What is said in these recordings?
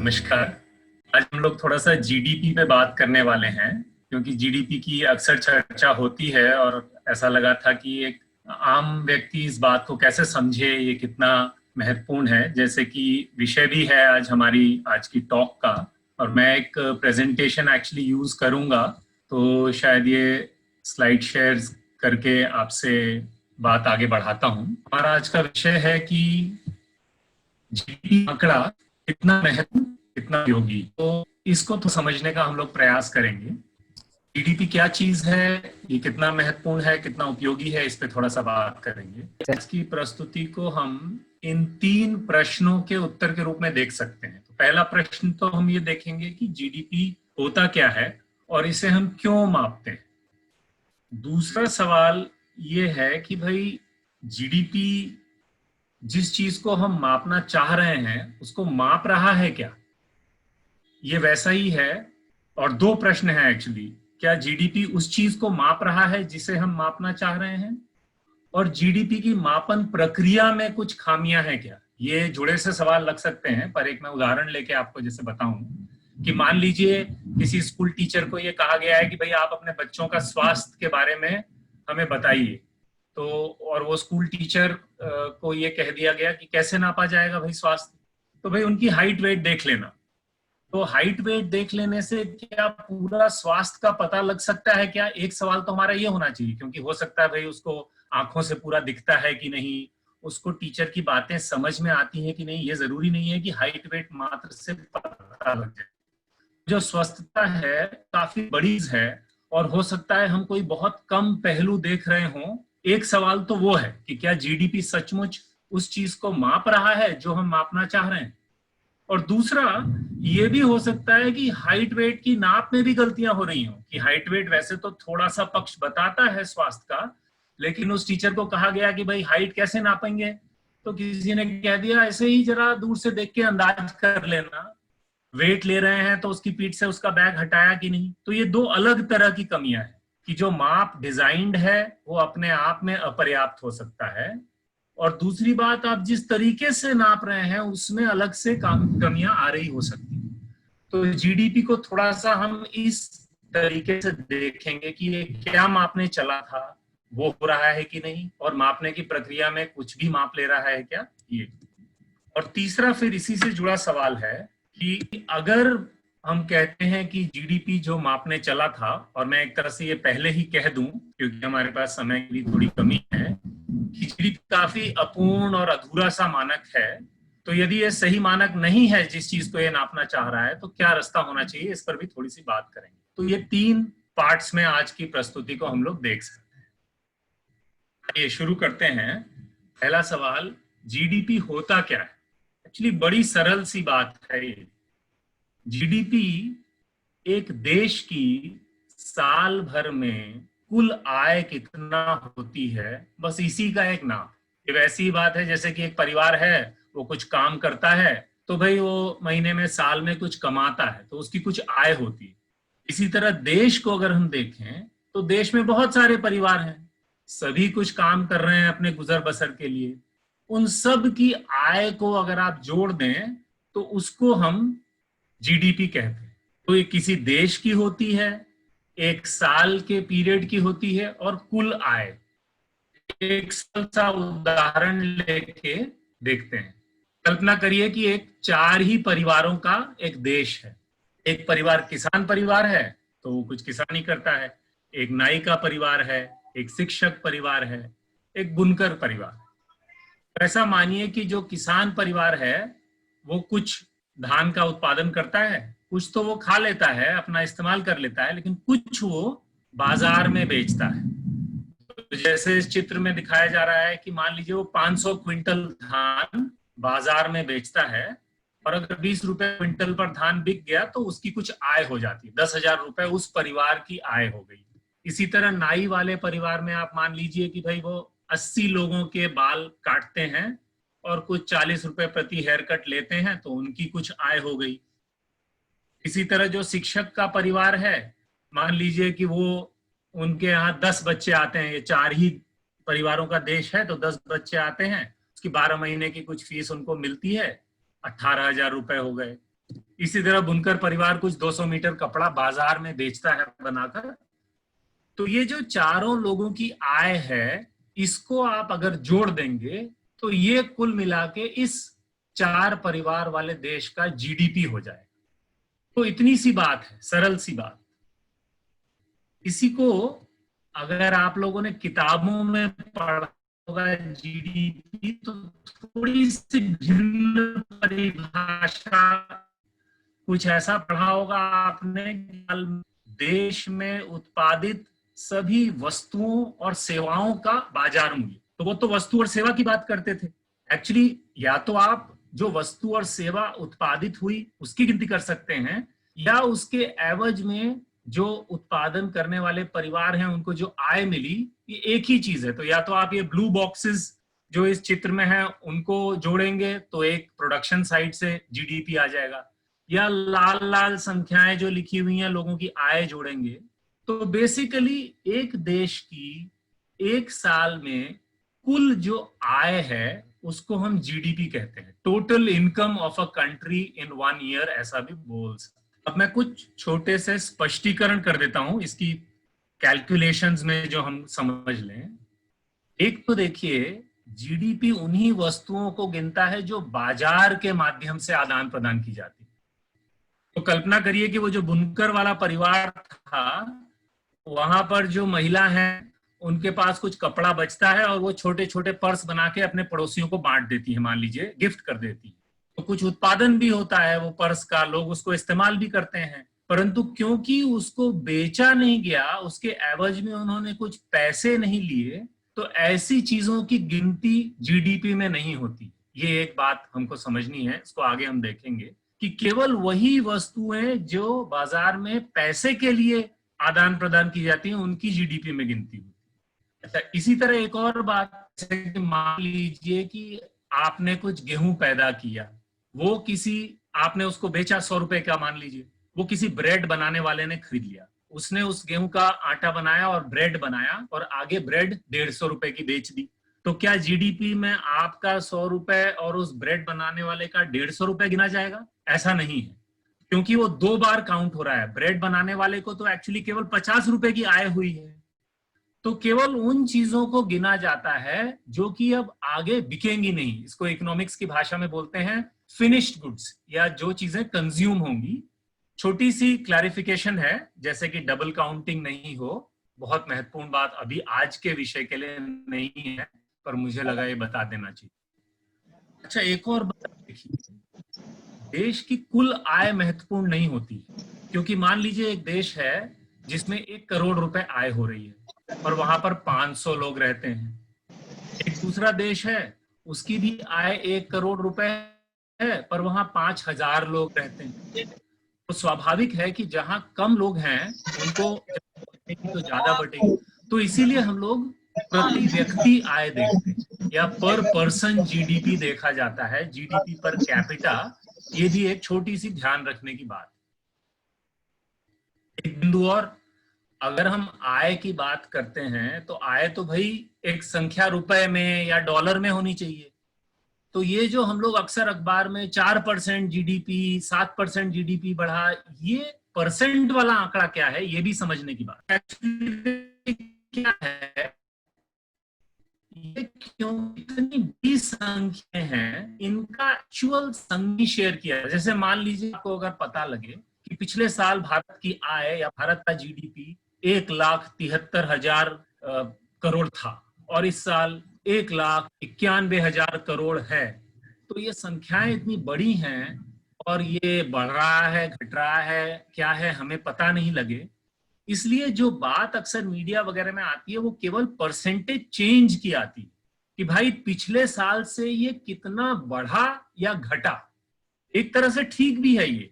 नमस्कार। आज हम लोग थोड़ा सा जीडीपी पे बात करने वाले हैं, क्योंकि जीडीपी की अक्सर चर्चा होती है और ऐसा लगा था कि एक आम व्यक्ति इस बात को कैसे समझे, ये कितना महत्वपूर्ण है। जैसे कि विषय भी है आज हमारी आज की टॉक का, और मैं एक प्रेजेंटेशन एक्चुअली यूज करूंगा, तो शायद ये स्लाइड शेयर करके आपसे बात आगे बढ़ाता हूं। हमारा आज का विषय है कि जीडीपी आंकड़ा कितना महत्व, कितना उपयोगी। तो इसको तो समझने का हम लोग प्रयास करेंगे। जीडीपी क्या चीज है, ये कितना महत्वपूर्ण है, कितना उपयोगी है, इस पे थोड़ा सा बात करेंगे। आज की प्रस्तुति को हम इन 3 प्रश्नों के उत्तर के रूप में देख सकते हैं। तो पहला प्रश्न तो हम ये देखेंगे कि जीडीपी होता क्या है और इसे हम क्यों मापते हैं। दूसरा सवाल ये है कि भाई जीडीपी जिस चीज को हम मापना चाह रहे हैं उसको माप रहा है क्या, ये वैसा ही है। और 2 प्रश्न हैं एक्चुअली, क्या जीडीपी उस चीज को माप रहा है जिसे हम मापना चाह रहे हैं, और जीडीपी की मापन प्रक्रिया में कुछ खामियां हैं क्या। ये जुड़े से सवाल लग सकते हैं, पर एक मैं उदाहरण लेके आपको जैसे बताऊं कि मान लीजिए किसी स्कूल टीचर को ये कहा गया है कि भाई आप अपने बच्चों का स्वास्थ्य के बारे में हमें बताइए, तो और वो स्कूल टीचर को ये कह दिया गया कि कैसे नापा जाएगा भाई स्वास्थ्य, तो भाई उनकी हाइट वेट देख लेना। तो हाइट वेट देख लेने से क्या पूरा स्वास्थ्य का पता लग सकता है क्या? एक सवाल तो हमारा ये होना चाहिए, क्योंकि हो सकता है भाई उसको आंखों से पूरा दिखता है कि नहीं, उसको टीचर की बातें समझ में आती हैं कि नहीं। ये जरूरी नहीं है कि हाइट वेट मात्र से पता लग जाए। जो स्वस्थता है काफी बड़ी है, और हो सकता है हम कोई बहुत कम पहलू देख रहे हों। एक सवाल तो वो है कि क्या जीडीपी सचमुच उस चीज को माप रहा है जो हम मापना चाह रहे हैं। और दूसरा ये भी हो सकता है कि हाइट वेट की नाप में भी गलतियां हो रही हो, कि हाइट वेट वैसे तो थोड़ा सा पक्ष बताता है स्वास्थ्य का, लेकिन उस टीचर को कहा गया कि भाई हाइट कैसे नापेंगे, तो किसी ने कह दिया ऐसे ही जरा दूर से देख के अंदाज कर लेना, वेट ले रहे हैं तो उसकी पीठ से उसका बैग हटाया कि नहीं। तो ये 2 अलग तरह की कमियां हैं कि जो माप डिजाइंड है वो अपने आप में अपर्याप्त हो सकता है, और दूसरी बात आप जिस तरीके से नाप रहे हैं उसमें अलग से कमियां आ रही हो सकती है। तो जीडीपी को थोड़ा सा हम इस तरीके से देखेंगे कि ये क्या मापने चला था, वो हो रहा है कि नहीं, और मापने की प्रक्रिया में कुछ भी माप ले रहा है क्या, ये। और तीसरा फिर इसी से जुड़ा सवाल है कि अगर हम कहते हैं कि जीडीपी जो मापने चला था, और मैं एक तरह से ये पहले ही कह दूं क्योंकि हमारे पास समय की थोड़ी कमी है, कि जीडीपी काफी अपूर्ण और अधूरा सा मानक है। तो यदि ये सही मानक नहीं है जिस चीज को ये नापना चाह रहा है, तो क्या रास्ता होना चाहिए, इस पर भी थोड़ी सी बात करेंगे। तो ये 3 पार्ट्स में आज की प्रस्तुति को हम लोग देख सकते हैं। ये शुरू करते हैं। पहला सवाल, जीडीपी होता क्या है। एक्चुअली बड़ी सरल सी बात है ये। जीडीपी एक देश की साल भर में कुल आय कितना होती है, बस इसी का एक नाम। ये वैसी बात है जैसे कि एक परिवार है, वो कुछ काम करता है, तो भाई वो महीने में साल में कुछ कमाता है, तो उसकी कुछ आय होती है। इसी तरह देश को अगर हम देखें तो देश में बहुत सारे परिवार हैं, सभी कुछ काम कर रहे हैं अपने गुजर बसर के लिए। उन सब की आय को अगर आप जोड़ दें तो उसको हम जीडीपी कहते हैं। तो ये किसी देश की होती है, एक साल के पीरियड की होती है, और कुल आय। एक सा उदाहरण लेके देखते हैं। कल्पना करिए कि एक 4 ही परिवारों का एक देश है। एक परिवार किसान परिवार है, तो वो कुछ किसानी करता है। एक नाई का परिवार है, एक शिक्षक परिवार है, एक बुनकर परिवार। ऐसा मानिए कि जो किसान परिवार है वो कुछ धान का उत्पादन करता है, कुछ तो वो खा लेता है, अपना इस्तेमाल कर लेता है, लेकिन कुछ वो बाजार में बेचता है। तो जैसे इस चित्र में दिखाया जा रहा है कि मान लीजिए वो 500 क्विंटल धान बाजार में बेचता है, और अगर 20 रुपए क्विंटल पर धान बिक गया तो उसकी कुछ आय हो जाती है, 10,000 रुपए उस परिवार की आय हो गई। इसी तरह नाई वाले परिवार में आप मान लीजिए कि भाई वो 80 लोगों के बाल काटते हैं और कुछ 40 रुपए प्रति हेयर कट लेते हैं, तो उनकी कुछ आय हो गई। इसी तरह जो शिक्षक का परिवार है, मान लीजिए कि वो उनके यहाँ 10 बच्चे आते हैं, ये 4 ही परिवारों का देश है, तो 10 बच्चे आते हैं, उसकी 12 महीने की कुछ फीस उनको मिलती है, 18,000 रुपए हो गए। इसी तरह बुनकर परिवार कुछ 200 मीटर कपड़ा बाजार में बेचता है बनाकर। तो ये जो चारों लोगों की आय है, इसको आप अगर जोड़ देंगे तो ये कुल मिला के इस 4 परिवार वाले देश का जीडीपी हो जाए। तो इतनी सी बात है, सरल सी बात। इसी को अगर आप लोगों ने किताबों में पढ़ा होगा जीडीपी, तो थोड़ी सी भिन्न परिभाषा, कुछ ऐसा पढ़ा होगा आपने, देश में उत्पादित सभी वस्तुओं और सेवाओं का बाजार मूल्य। तो वो तो वस्तु और सेवा की बात करते थे। एक्चुअली या तो आप जो वस्तु और सेवा उत्पादित हुई उसकी गिनती कर सकते हैं, या उसके एवज में जो उत्पादन करने वाले परिवार हैं उनको जो आय मिली, ये एक ही चीज है। तो या तो आप ये ब्लू बॉक्सेस जो इस चित्र में है उनको जोड़ेंगे तो एक प्रोडक्शन साइड से जीडीपी आ जाएगा, या लाल लाल संख्याएं जो लिखी हुई हैं लोगों की आय जोड़ेंगे। तो बेसिकली एक देश की एक साल में कुल जो आय है उसको हम जीडीपी कहते हैं, total income of a country in 1 year, ऐसा भी बोल सकते। अब मैं कुछ छोटे से स्पष्टीकरण कर देता हूं इसकी कैलकुलेशंस में, जो हम समझ लें। एक तो देखिए, जीडीपी उन्हीं वस्तुओं को गिनता है जो बाजार के माध्यम से आदान प्रदान की जाती है। तो कल्पना करिए कि वो जो बुनकर वाला परिवार था, वहां पर जो महिला हैं उनके पास कुछ कपड़ा बचता है और वो छोटे छोटे पर्स बना के अपने पड़ोसियों को बांट देती है, मान लीजिए गिफ्ट कर देती है। तो कुछ उत्पादन भी होता है वो पर्स का, लोग उसको इस्तेमाल भी करते हैं, परंतु क्योंकि उसको बेचा नहीं गया, उसके एवज में उन्होंने कुछ पैसे नहीं लिए, तो ऐसी चीजों की गिनती जीडीपी में नहीं होती। ये एक बात हमको समझनी है, इसको आगे हम देखेंगे कि केवल वही वस्तुएं जो बाजार में पैसे के लिए आदान प्रदान की जाती है उनकी जीडीपी में गिनती होती है। अच्छा, इसी तरह एक और बात, जैसे कि मान लीजिए कि आपने कुछ गेहूं पैदा किया, वो किसी, आपने उसको बेचा 100 रुपए का मान लीजिए, वो किसी ब्रेड बनाने वाले ने खरीद लिया, उसने उस गेहूं का आटा बनाया और ब्रेड बनाया और आगे ब्रेड 150 रुपए की बेच दी। तो क्या जीडीपी में आपका 100 रुपए और उस ब्रेड बनाने वाले का 150 रुपए गिना जाएगा? ऐसा नहीं है, क्योंकि वो 2 बार काउंट हो रहा है। ब्रेड बनाने वाले को तो एक्चुअली केवल 50 रुपए की आय हुई है। तो केवल उन चीजों को गिना जाता है जो कि अब आगे बिकेंगी नहीं। इसको इकोनॉमिक्स की भाषा में बोलते हैं फिनिश्ड गुड्स, या जो चीजें कंज्यूम होंगी। छोटी सी क्लैरिफिकेशन है, जैसे कि डबल काउंटिंग नहीं हो, बहुत महत्वपूर्ण बात अभी आज के विषय के लिए नहीं है, पर मुझे लगा ये बता देना चाहिए। अच्छा, एक और बात देखिए, देश की कुल आय महत्वपूर्ण नहीं होती, क्योंकि मान लीजिए एक देश है जिसमें 1 करोड़ रुपए आय हो रही है और वहां पर 500 लोग रहते हैं। एक दूसरा देश है, उसकी भी आय 1 करोड़ रुपए है पर वहां 5000 लोग रहते हैं। तो स्वाभाविक है कि जहां कम लोग हैं उनको तो ज्यादा बटेगी। तो इसीलिए हम लोग प्रति व्यक्ति आय देखते हैं, या पर पर्सन जीडीपी देखा जाता है, जीडीपी पर कैपिटा। ये भी एक छोटी सी ध्यान रखने की बात। एक बिंदु और, अगर हम आय की बात करते हैं तो आय तो भाई एक संख्या रुपए में या डॉलर में होनी चाहिए। तो ये जो हम लोग अक्सर अखबार में 4% जीडीपी, 7% जीडीपी बढ़ा, ये परसेंट वाला आंकड़ा क्या है, ये भी समझने की बात। एक्चुअली क्या है, ये क्यों इतनी बड़ी संख्या है, इनका एक्चुअल संघी शेयर किया है। जैसे मान लीजिए आपको अगर पता लगे कि पिछले साल भारत की आय या भारत का जीडीपी 1,73,000 करोड़ था और इस साल 1,91,000 करोड़ है, तो ये संख्याएं इतनी बड़ी हैं और ये बढ़ रहा है, घट रहा है, क्या है हमें पता नहीं लगे। इसलिए जो बात अक्सर मीडिया वगैरह में आती है वो केवल परसेंटेज चेंज की आती है कि भाई पिछले साल से ये कितना बढ़ा या घटा। एक तरह से ठीक भी है ये,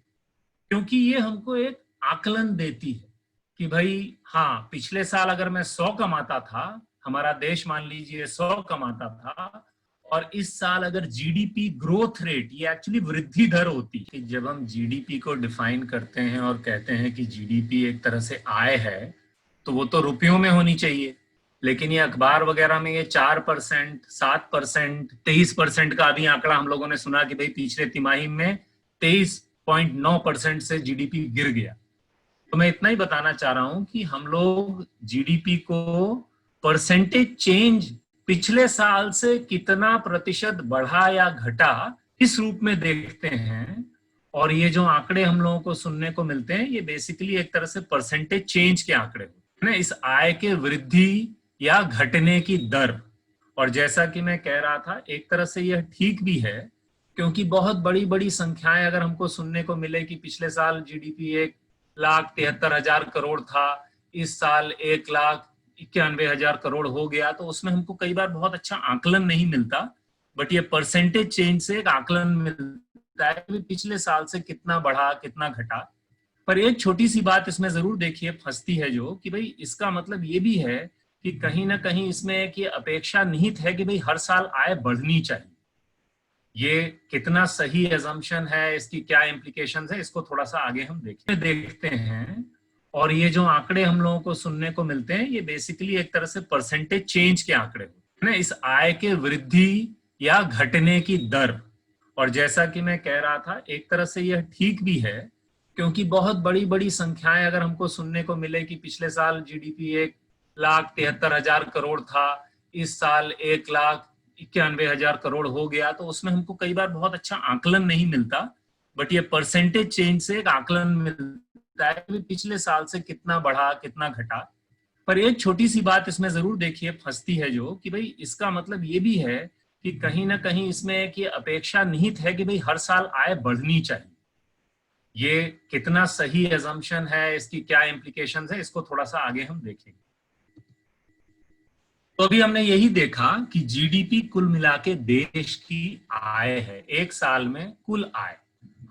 क्योंकि ये हमको एक आकलन देती है कि भाई हाँ, पिछले साल अगर मैं 100 कमाता था, हमारा देश मान लीजिए 100 कमाता था, और इस साल अगर जीडीपी ग्रोथ रेट, ये एक्चुअली वृद्धि दर होती है। जब हम जीडीपी को डिफाइन करते हैं और कहते हैं कि जीडीपी एक तरह से आय है, तो वो तो रुपयों में होनी चाहिए, लेकिन ये अखबार वगैरह में ये 4%, 7%, 23% का अभी आंकड़ा हम लोगों ने सुना कि भाई पिछले तिमाही में 23 0.9% से जीडीपी गिर गया। तो मैं इतना ही बताना चाह रहा हूं कि हम लोग जीडीपी को परसेंटेज चेंज पिछले साल से कितना प्रतिशत बढ़ा या घटा इस रूप में देखते हैं, और ये जो आंकड़े हम लोगों को सुनने को मिलते हैं ये बेसिकली एक तरह से परसेंटेज चेंज के आंकड़े होते हैं, इस आय के वृद्धि या घटने की दर। और जैसा कि मैं कह रहा था, एक तरह से यह ठीक भी है, क्योंकि बहुत बड़ी बड़ी संख्याएं अगर हमको सुनने को मिले कि पिछले साल जीडीपी 1,73,000 करोड़ था, इस साल 1,91,000 करोड़ हो गया, तो उसमें हमको कई बार बहुत अच्छा आकलन नहीं मिलता, बट ये परसेंटेज चेंज से एक आकलन मिलता है कि पिछले साल से कितना बढ़ा कितना घटा। पर एक छोटी सी बात इसमें जरूर देखिए फंसती है, जो कि भाई इसका मतलब ये भी है कि कहीं ना कहीं इसमें एक ये अपेक्षा निहित है कि भाई हर साल आय बढ़नी चाहिए। ये कितना सही एजम्पशन है, इसकी क्या इम्प्लीकेशंस है, इसको थोड़ा सा आगे हम देखते हैं। और ये जो आंकड़े हम लोगों को सुनने को मिलते हैं ये बेसिकली एक तरह से परसेंटेज चेंज के आंकड़े होते हैं, इस आय के वृद्धि या घटने की दर। और जैसा कि मैं कह रहा था, एक तरह से यह ठीक भी है, क्योंकि बहुत बड़ी बड़ी संख्याएं अगर हमको सुनने को मिले कि पिछले साल जीडीपी 1,73,000 करोड़ था, इस साल 1,91,000 करोड़ हो गया, तो उसमें हमको कई बार बहुत अच्छा आकलन नहीं मिलता, बट ये परसेंटेज चेंज से एक आकलन मिलता है कि पिछले साल से कितना बढ़ा कितना घटा। पर एक छोटी सी बात इसमें जरूर देखिए फंसती है, जो कि भाई इसका मतलब ये भी है कि कहीं ना कहीं इसमें एक ये अपेक्षा निहित है कि भाई हर साल आय बढ़नी चाहिए। ये कितना सही एजम्पशन है, इसकी क्या इम्प्लीकेशंस है, इसको थोड़ा सा आगे हम देखेंगे। तो अभी हमने यही देखा कि जीडीपी कुल मिला के देश की आय है, एक साल में कुल आय।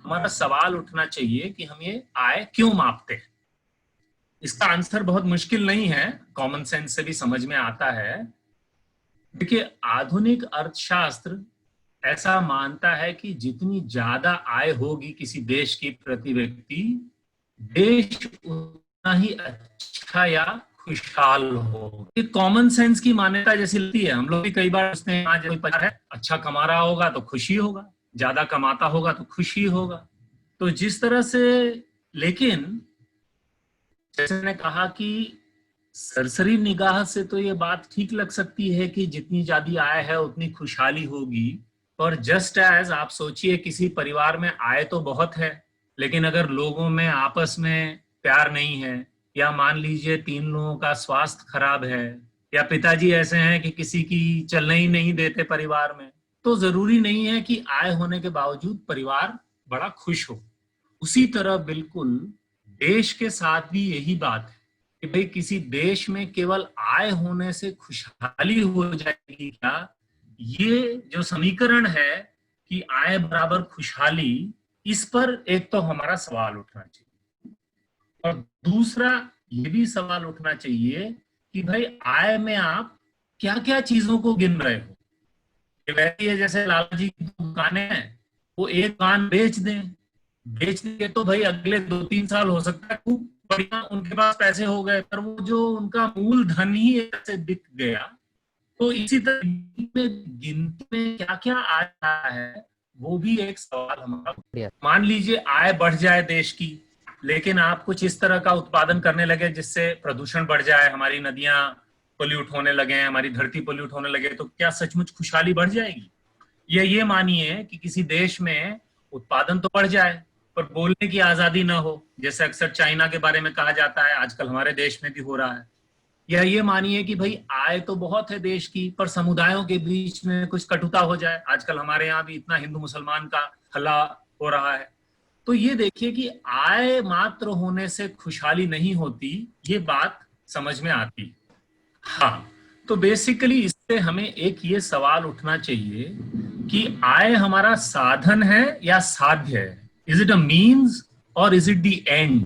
हमारा सवाल उठना चाहिए कि हम ये आय क्यों मापते हैं। इसका आंसर बहुत मुश्किल नहीं है, कॉमन सेंस से भी समझ में आता है। देखिए, आधुनिक अर्थशास्त्र ऐसा मानता है कि जितनी ज्यादा आय होगी किसी देश की प्रति व्यक्ति, देश उतना ही अच्छा या खुशहाल हो। ये कॉमन सेंस की मान्यता जैसी लगती है। हम लोग भी कई बार सोचते हैं अच्छा कमा रहा होगा तो खुशी होगा, ज्यादा कमाता होगा तो खुशी होगा। तो जिस तरह से, लेकिन जैसे मैंने कहा कि सरसरी निगाह से तो ये बात ठीक लग सकती है कि जितनी ज्यादा आय है उतनी खुशहाली होगी। और जस्ट एज आप सोचिए, किसी परिवार में आय तो बहुत है, लेकिन अगर लोगों में आपस में प्यार नहीं है, या मान लीजिए 3 लोगों का स्वास्थ्य खराब है, या पिताजी ऐसे हैं कि किसी की चलने ही नहीं देते परिवार में, तो जरूरी नहीं है कि आय होने के बावजूद परिवार बड़ा खुश हो। उसी तरह बिल्कुल देश के साथ भी यही बात है कि भाई किसी देश में केवल आय होने से खुशहाली हो जाएगी क्या, ये जो समीकरण है कि आय बराबर खुशहाली, इस पर एक तो हमारा सवाल उठना चाहिए। और दूसरा ये भी सवाल उठना चाहिए कि भाई आय में आप क्या क्या चीजों को गिन रहे हो। वैसे है जैसे लाला जी की दुकानें हैं, वो एक दुकान बेच देंगे तो भाई अगले 2-3 साल हो सकता है खूब बढ़िया उनके पास पैसे हो गए, पर वो जो उनका मूल धन ही ऐसे बिक गया। तो इसी तरह गिनती में क्या क्या आ रहा है वो भी एक सवाल हमारा। मान लीजिए आय बढ़ जाए देश की, लेकिन आप कुछ इस तरह का उत्पादन करने लगे जिससे प्रदूषण बढ़ जाए, हमारी नदियां पोल्यूट होने लगे, हमारी धरती पोल्यूट होने लगे, तो क्या सचमुच खुशहाली बढ़ जाएगी? ये मानिए कि किसी देश में उत्पादन तो बढ़ जाए पर बोलने की आजादी ना हो, जैसे अक्सर चाइना के बारे में कहा जाता है, आजकल हमारे देश में भी हो रहा है। या ये मानिए कि भाई आय तो बहुत है देश की, पर समुदायों के बीच में कुछ कटुता हो जाए, आजकल हमारे यहाँ भी इतना हिंदू मुसलमान का हल्ला हो रहा है। तो ये देखिए कि आय मात्र होने से खुशहाली नहीं होती, ये बात समझ में आती। हाँ, तो बेसिकली इससे हमें एक ये सवाल उठना चाहिए कि आय हमारा साधन है या साध्य है? इज इट अ मीन्स और इज इट द एंड?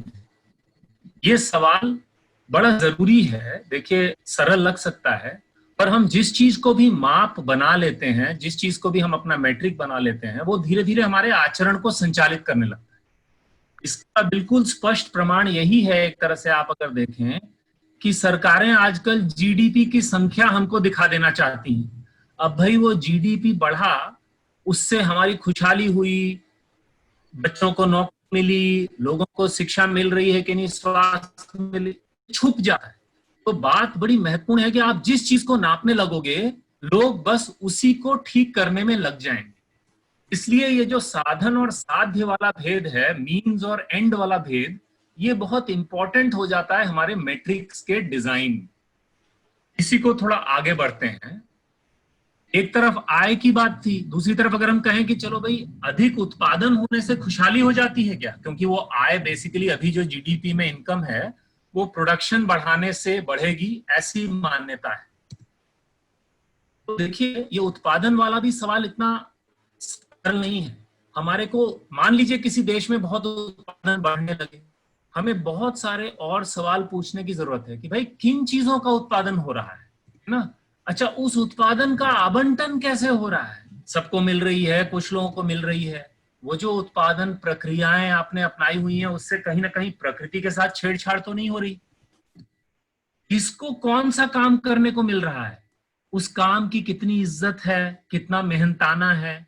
ये सवाल बड़ा जरूरी है। देखिए, सरल लग सकता है, पर हम जिस चीज को भी माप बना लेते हैं, जिस चीज को भी हम अपना मैट्रिक बना लेते हैं, वो धीरे धीरे हमारे आचरण को संचालित करने लगता है। इसका बिल्कुल स्पष्ट प्रमाण यही है, एक तरह से आप अगर देखें, कि सरकारें आजकल जीडीपी की संख्या हमको दिखा देना चाहती हैं। अब भाई वो जीडीपी बढ़ा, उससे हमारी खुशहाली हुई, बच्चों को नौकरी मिली, लोगों को शिक्षा मिल रही है कि नहीं, स्वास्थ्य मिली, छुप जाता है। तो बात बड़ी महत्वपूर्ण है कि आप जिस चीज को नापने लगोगे, लोग बस उसी को ठीक करने में लग जाएंगे। इसलिए ये जो साधन और साध्य वाला भेद है, मीन्स और एंड वाला भेद, ये बहुत इंपॉर्टेंट हो जाता है हमारे मैट्रिक्स के डिजाइन। इसी को थोड़ा आगे बढ़ते हैं। एक तरफ आय की बात थी, दूसरी तरफ अगर हम कहें कि चलो भाई अधिक उत्पादन होने से खुशहाली हो जाती है क्या, क्योंकि वो आय बेसिकली अभी जो जीडीपी में इनकम है वो प्रोडक्शन बढ़ाने से बढ़ेगी, ऐसी मान्यता है। तो देखिए ये उत्पादन वाला भी सवाल इतना सरल नहीं है। हमारे को मान लीजिए किसी देश में बहुत उत्पादन बढ़ने लगे, हमें बहुत सारे और सवाल पूछने की जरूरत है कि भाई किन चीजों का उत्पादन हो रहा है ना। अच्छा, उस उत्पादन का आवंटन कैसे हो रहा है, सबको मिल रही है, कुछ लोगों को मिल रही है। वो जो उत्पादन प्रक्रियाएं आपने अपनाई हुई हैं उससे कहीं ना कहीं प्रकृति के साथ छेड़छाड़ तो नहीं हो रही। किसको कौन सा काम करने को मिल रहा है, उस काम की कितनी इज्जत है, कितना मेहनताना है।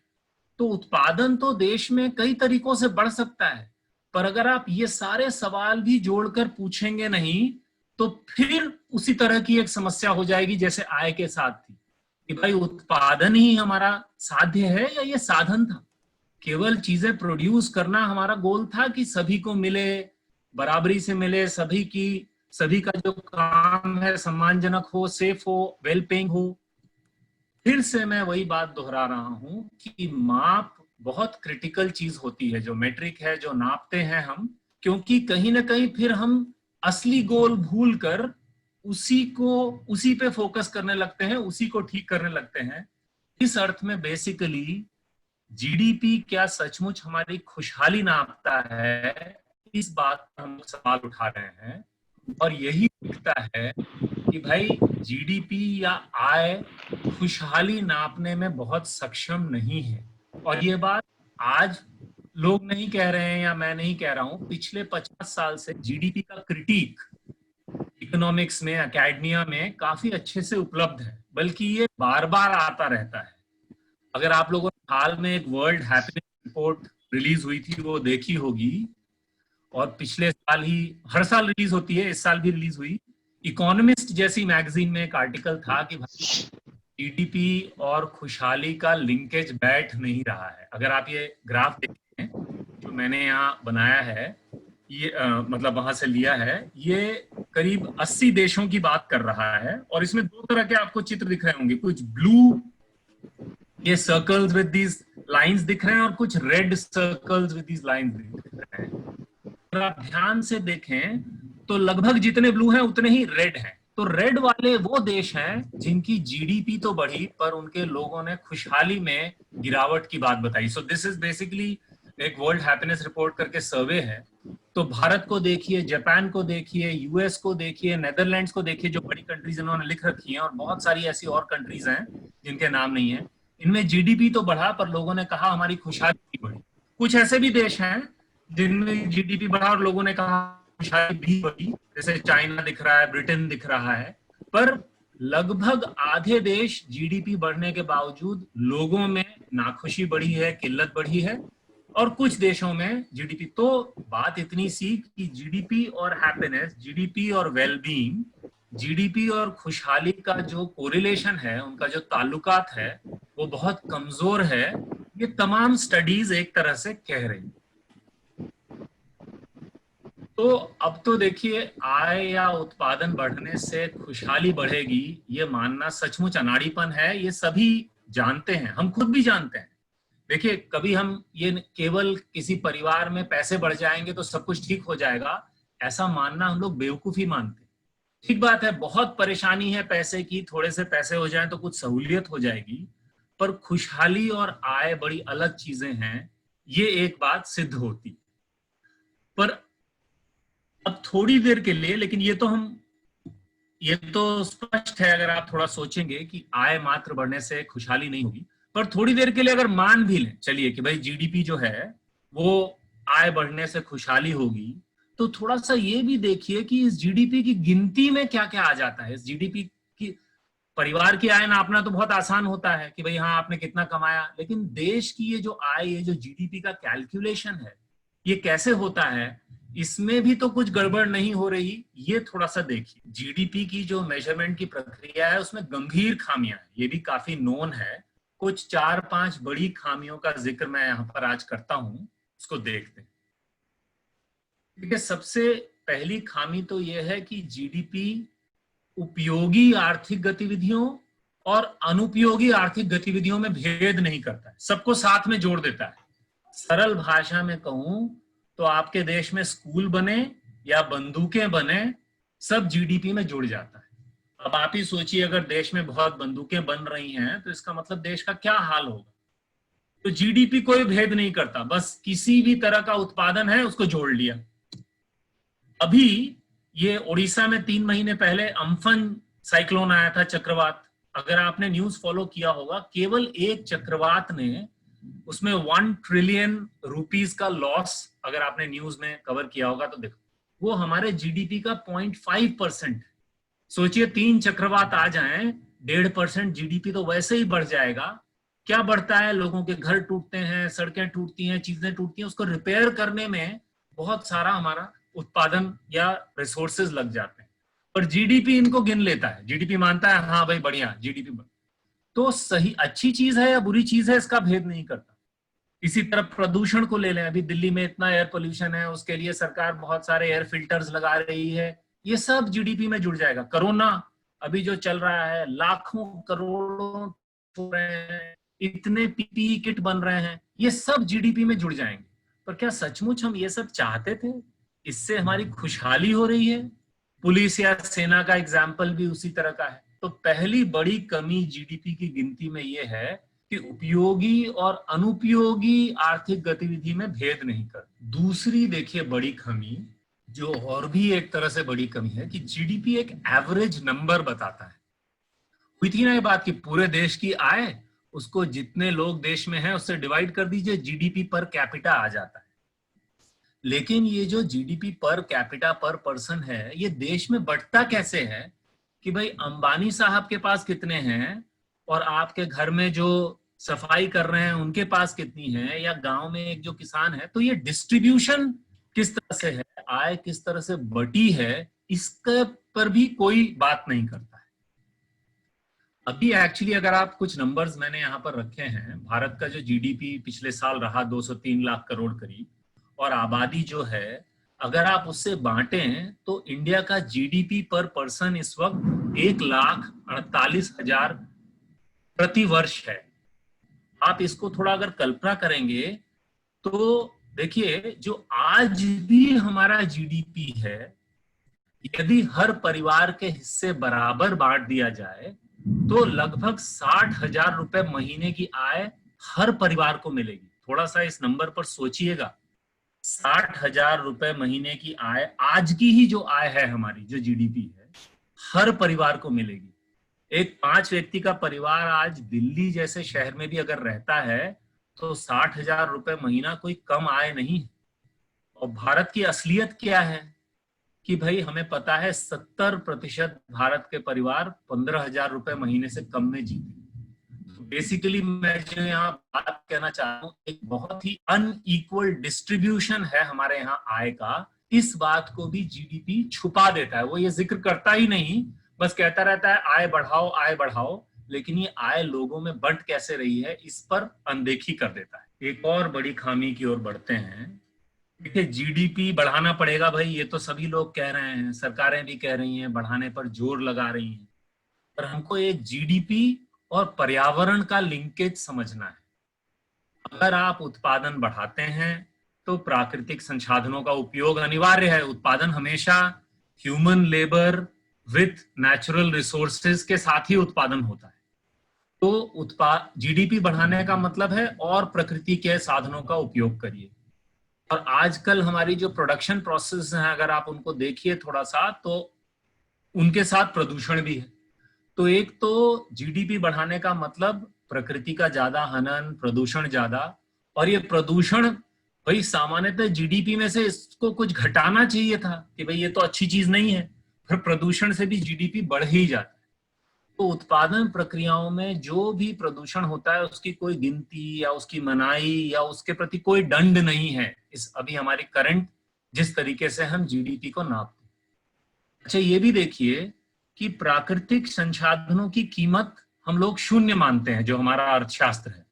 तो उत्पादन तो देश में कई तरीकों से बढ़ सकता है, पर अगर आप ये सारे सवाल भी जोड़कर पूछेंगे नहीं तो फिर उसी तरह की एक समस्या हो जाएगी जैसे आय के साथ थी कि भाई उत्पादन ही हमारा साध्य है या ये साधन था। केवल चीजें प्रोड्यूस करना हमारा गोल था कि सभी को मिले, बराबरी से मिले, सभी का जो काम है सम्मानजनक हो, सेफ हो, वेल पेइंग हो। फिर से मैं वही बात दोहरा रहा हूं कि माप बहुत क्रिटिकल चीज होती है, जो मेट्रिक है, जो नापते हैं हम, क्योंकि कहीं ना कहीं फिर हम असली गोल भूल कर उसी पे फोकस करने लगते हैं, उसी को ठीक करने लगते हैं। इस अर्थ में बेसिकली जीडीपी क्या सचमुच हमारी खुशहाली नापता है, इस बात पर हम सवाल उठा रहे हैं। और यही दिखता है कि भाई जीडीपी या आय खुशहाली नापने में बहुत सक्षम नहीं है। और ये बात आज लोग नहीं कह रहे हैं या मैं नहीं कह रहा हूं, पिछले 50 साल से जीडीपी का क्रिटिक इकोनॉमिक्स में, एकेडमिया में काफी अच्छे से उपलब्ध है, बल्कि ये बार बार आता रहता है। अगर आप लोगों ने हाल में एक वर्ल्ड हैप्पीनेस रिपोर्ट रिलीज हुई थी वो देखी होगी, और पिछले साल ही, हर साल रिलीज होती है, इस साल भी रिलीज हुई, इकोनॉमिस्ट जैसी मैगजीन में एक आर्टिकल था कि भाई जीडीपी और खुशहाली का लिंकेज बैठ नहीं रहा है। अगर आप ये ग्राफ देखते हैं जो मैंने यहाँ बनाया है, ये मतलब वहां से लिया है, ये करीब 80 देशों की बात कर रहा है। और इसमें दो तरह के आपको चित्र दिख रहे होंगे, कुछ ब्लू ये सर्कल्स विद दीज लाइंस दिख रहे हैं और कुछ red circles with these lines दिख रहे हैं। अगर आप ध्यान से देखें तो लगभग जितने ब्लू हैं उतने ही रेड हैं। तो रेड वाले वो देश हैं जिनकी जीडीपी तो बढ़ी पर उनके लोगों ने खुशहाली में गिरावट की बात बताई। सो दिस इज बेसिकली एक वर्ल्ड हैप्पीनेस रिपोर्ट करके सर्वे है। तो भारत को देखिए, जापान को देखिए, यूएस को देखिए, नेदरलैंड्स को देखिए, जो बड़ी कंट्रीज इन्होंने लिख रखी हैं, और बहुत सारी ऐसी और कंट्रीज हैं जिनके नाम नहीं है। इनमें जीडीपी तो बढ़ा पर लोगों ने कहा हमारी खुशहाली नहीं बढ़ी। कुछ ऐसे भी देश हैं जिनमें जीडीपी बढ़ा और लोगों ने कहा खुशहाली भी बढ़ी, जैसे चाइना दिख रहा है, ब्रिटेन दिख रहा है। पर लगभग आधे देश जीडीपी बढ़ने के बावजूद लोगों में नाखुशी बढ़ी है, किल्लत बढ़ी है, और कुछ देशों में जीडीपी। तो बात इतनी सी कि जीडीपी और हैप्पीनेस, जीडीपी और वेलबींग, जीडीपी और खुशहाली का जो कोरिलेशन है, उनका जो ताल्लुकात है, वो बहुत कमजोर है। ये तमाम स्टडीज एक तरह से कह रही। तो अब तो देखिए आय या उत्पादन बढ़ने से खुशहाली बढ़ेगी, ये मानना सचमुच अनाड़ीपन है। ये सभी जानते हैं, हम खुद भी जानते हैं। देखिए कभी हम ये केवल किसी परिवार में पैसे बढ़ जाएंगे तो सब कुछ ठीक हो जाएगा, ऐसा मानना हम लोग बेवकूफी मानते हैं। ठीक बात है, बहुत परेशानी है पैसे की, थोड़े से पैसे हो जाएं तो कुछ सहूलियत हो जाएगी, पर खुशहाली और आय बड़ी अलग चीजें हैं, ये एक बात सिद्ध होती। पर अब थोड़ी देर के लिए, लेकिन ये तो स्पष्ट है अगर आप थोड़ा सोचेंगे कि आय मात्र बढ़ने से खुशहाली नहीं होगी, पर थोड़ी देर के लिए अगर मान भी लें चलिए कि भाई जीडीपी जो है वो आय बढ़ने से खुशहाली होगी, तो थोड़ा सा ये भी देखिए कि इस जीडीपी की गिनती में क्या क्या आ जाता है। इस जीडीपी की, परिवार की आय नापना तो बहुत आसान होता है कि भाई हाँ आपने कितना कमाया, लेकिन देश की ये जो आय, ये जो जीडीपी का कैलकुलेशन है, ये कैसे होता है, इसमें भी तो कुछ गड़बड़ नहीं हो रही, ये थोड़ा सा देखिए। जीडीपी की जो मेजरमेंट की प्रक्रिया है उसमें गंभीर खामियां हैं, ये भी काफी नोन है। कुछ 4-5 बड़ी खामियों का जिक्र मैं यहाँ पर आज करता हूं, उसको देखते हैं। देखिए, सबसे पहली खामी तो यह है कि जीडीपी उपयोगी आर्थिक गतिविधियों और अनुपयोगी आर्थिक गतिविधियों में भेद नहीं करता है, सबको साथ में जोड़ देता है। सरल भाषा में कहूं तो आपके देश में स्कूल बने या बंदूकें बने, सब जीडीपी में जुड़ जाता है। अब आप ही सोचिए, अगर देश में बहुत बंदूकें बन रही हैं तो इसका मतलब देश का क्या हाल होगा। तो जीडीपी कोई भेद नहीं करता, बस किसी भी तरह का उत्पादन है उसको जोड़ लिया। अभी ये उड़ीसा में 3 महीने पहले अम्फन साइक्लोन आया था, चक्रवात। अगर आपने न्यूज फॉलो किया होगा, केवल एक चक्रवात ने उसमें 1 ट्रिलियन रुपीस का लॉस, अगर आपने न्यूज में कवर किया होगा तो देखो, वो हमारे जीडीपी का 0.5%। सोचिए 3 चक्रवात आ जाएं, 1.5% जीडीपी तो वैसे ही बढ़ जाएगा। क्या बढ़ता है, लोगों के घर टूटते हैं, सड़कें टूटती हैं, चीजें टूटती हैं, उसको रिपेयर करने में बहुत सारा हमारा उत्पादन या रिसोर्सेज लग जाते हैं, पर जीडीपी इनको गिन लेता है। जीडीपी मानता है हाँ भाई बढ़िया जीडीपी, तो सही अच्छी चीज है या बुरी चीज है इसका भेद नहीं करता। इसी तरह प्रदूषण को ले लें, अभी दिल्ली में इतना एयर पोल्यूशन है, उसके लिए सरकार बहुत सारे एयर फिल्टर्स लगा रही है, ये सब जीडीपी में जुड़ जाएगा। कोरोना अभी जो चल रहा है, लाखों करोड़ों हो रहे हैं, इतने पीपीई किट बन रहे हैं, ये सब जीडीपी में जुड़ जाएंगे। पर क्या सचमुच हम ये सब चाहते थे? इससे हमारी खुशहाली हो रही है? पुलिस या सेना का एग्जाम्पल भी उसी तरह का है। तो पहली बड़ी कमी जीडीपी की गिनती में यह है कि उपयोगी और अनुपयोगी आर्थिक गतिविधि में भेद नहीं कर। दूसरी देखिए बड़ी कमी, जो और भी एक तरह से बड़ी कमी है, कि जीडीपी एक एवरेज नंबर बताता है। हुई थी ना ये बात कि पूरे देश की आय, उसको जितने लोग देश में हैं उससे डिवाइड कर दीजिए, जीडीपी पर कैपिटा आ जाता है। लेकिन ये जो जीडीपी पर कैपिटा पर पर्सन है, ये देश में बढ़ता कैसे है कि भाई अंबानी साहब के पास कितने हैं और आपके घर में जो सफाई कर रहे हैं उनके पास कितनी है, या गांव में एक जो किसान है, तो ये डिस्ट्रीब्यूशन किस तरह से है, आय किस तरह से बटी है, इसके पर भी कोई बात नहीं करता है। अभी एक्चुअली अगर आप कुछ नंबर्स मैंने यहाँ पर रखे हैं, भारत का जो जीडीपी पिछले साल रहा 203 लाख करोड़ करीब, और आबादी जो है अगर आप उससे बांटें तो इंडिया का जीडीपी पर पर्सन इस वक्त 1,48,000 प्रति वर्ष है। आप इसको थोड़ा अगर कल्पना करेंगे तो देखिए, जो आज भी हमारा जीडीपी है, यदि हर परिवार के हिस्से बराबर बांट दिया जाए तो लगभग 60,000 रुपए महीने की आय हर परिवार को मिलेगी। थोड़ा सा इस नंबर पर सोचिएगा, 60,000 रुपए महीने की आय, आज की ही जो आय है हमारी, जो जीडीपी है, हर परिवार को मिलेगी। एक 5 व्यक्ति का परिवार आज दिल्ली जैसे शहर में भी अगर रहता है तो 60,000 रुपए महीना कोई कम आय नहीं है। और भारत की असलियत क्या है कि भाई हमें पता है 70% भारत के परिवार 15,000 रुपए महीने से कम में जीते। बेसिकली मैं जो यहाँ बात कहना चाहता हूँ, एक बहुत ही अनइक्वल डिस्ट्रीब्यूशन है हमारे यहाँ आय का। इस बात को भी जीडीपी छुपा देता है, वो ये जिक्र करता ही नहीं, बस कहता रहता है आय बढ़ाओ आय बढ़ाओ, लेकिन ये आय लोगों में बंट कैसे रही है इस पर अनदेखी कर देता है। एक और बड़ी खामी की ओर बढ़ते हैं। देखिए, जीडीपी बढ़ाना पड़ेगा भाई, ये तो सभी लोग कह रहे हैं, सरकारें भी कह रही हैं, बढ़ाने पर जोर लगा रही हैं, पर हमको एक जीडीपी और पर्यावरण का लिंकेज समझना है। अगर आप उत्पादन बढ़ाते हैं तो प्राकृतिक संसाधनों का उपयोग अनिवार्य है। उत्पादन हमेशा human labour with natural resources के साथ ही उत्पादन होता है। तो जीडीपी बढ़ाने का मतलब है और प्रकृति के साधनों का उपयोग करिए। और आजकल हमारी जो प्रोडक्शन प्रोसेस है, अगर आप उनको देखिए थोड़ा सा, तो उनके साथ प्रदूषण भी है। तो एक तो जीडीपी बढ़ाने का मतलब प्रकृति का ज्यादा हनन, प्रदूषण ज्यादा, और ये प्रदूषण भाई सामान्यतः जीडीपी में से इसको कुछ घटाना चाहिए था कि भाई ये तो अच्छी चीज नहीं है, फिर प्रदूषण से भी जीडीपी बढ़ ही जाता है। तो उत्पादन प्रक्रियाओं में जो भी प्रदूषण होता है उसकी कोई गिनती या उसकी मनाही या उसके प्रति कोई दंड नहीं है इस अभी हमारी करंट जिस तरीके से हम जीडीपी को नापते हैं। अच्छा, ये भी देखिए कि प्राकृतिक संसाधनों की कीमत हम लोग शून्य मानते हैं, जो हमारा अर्थशास्त्र है।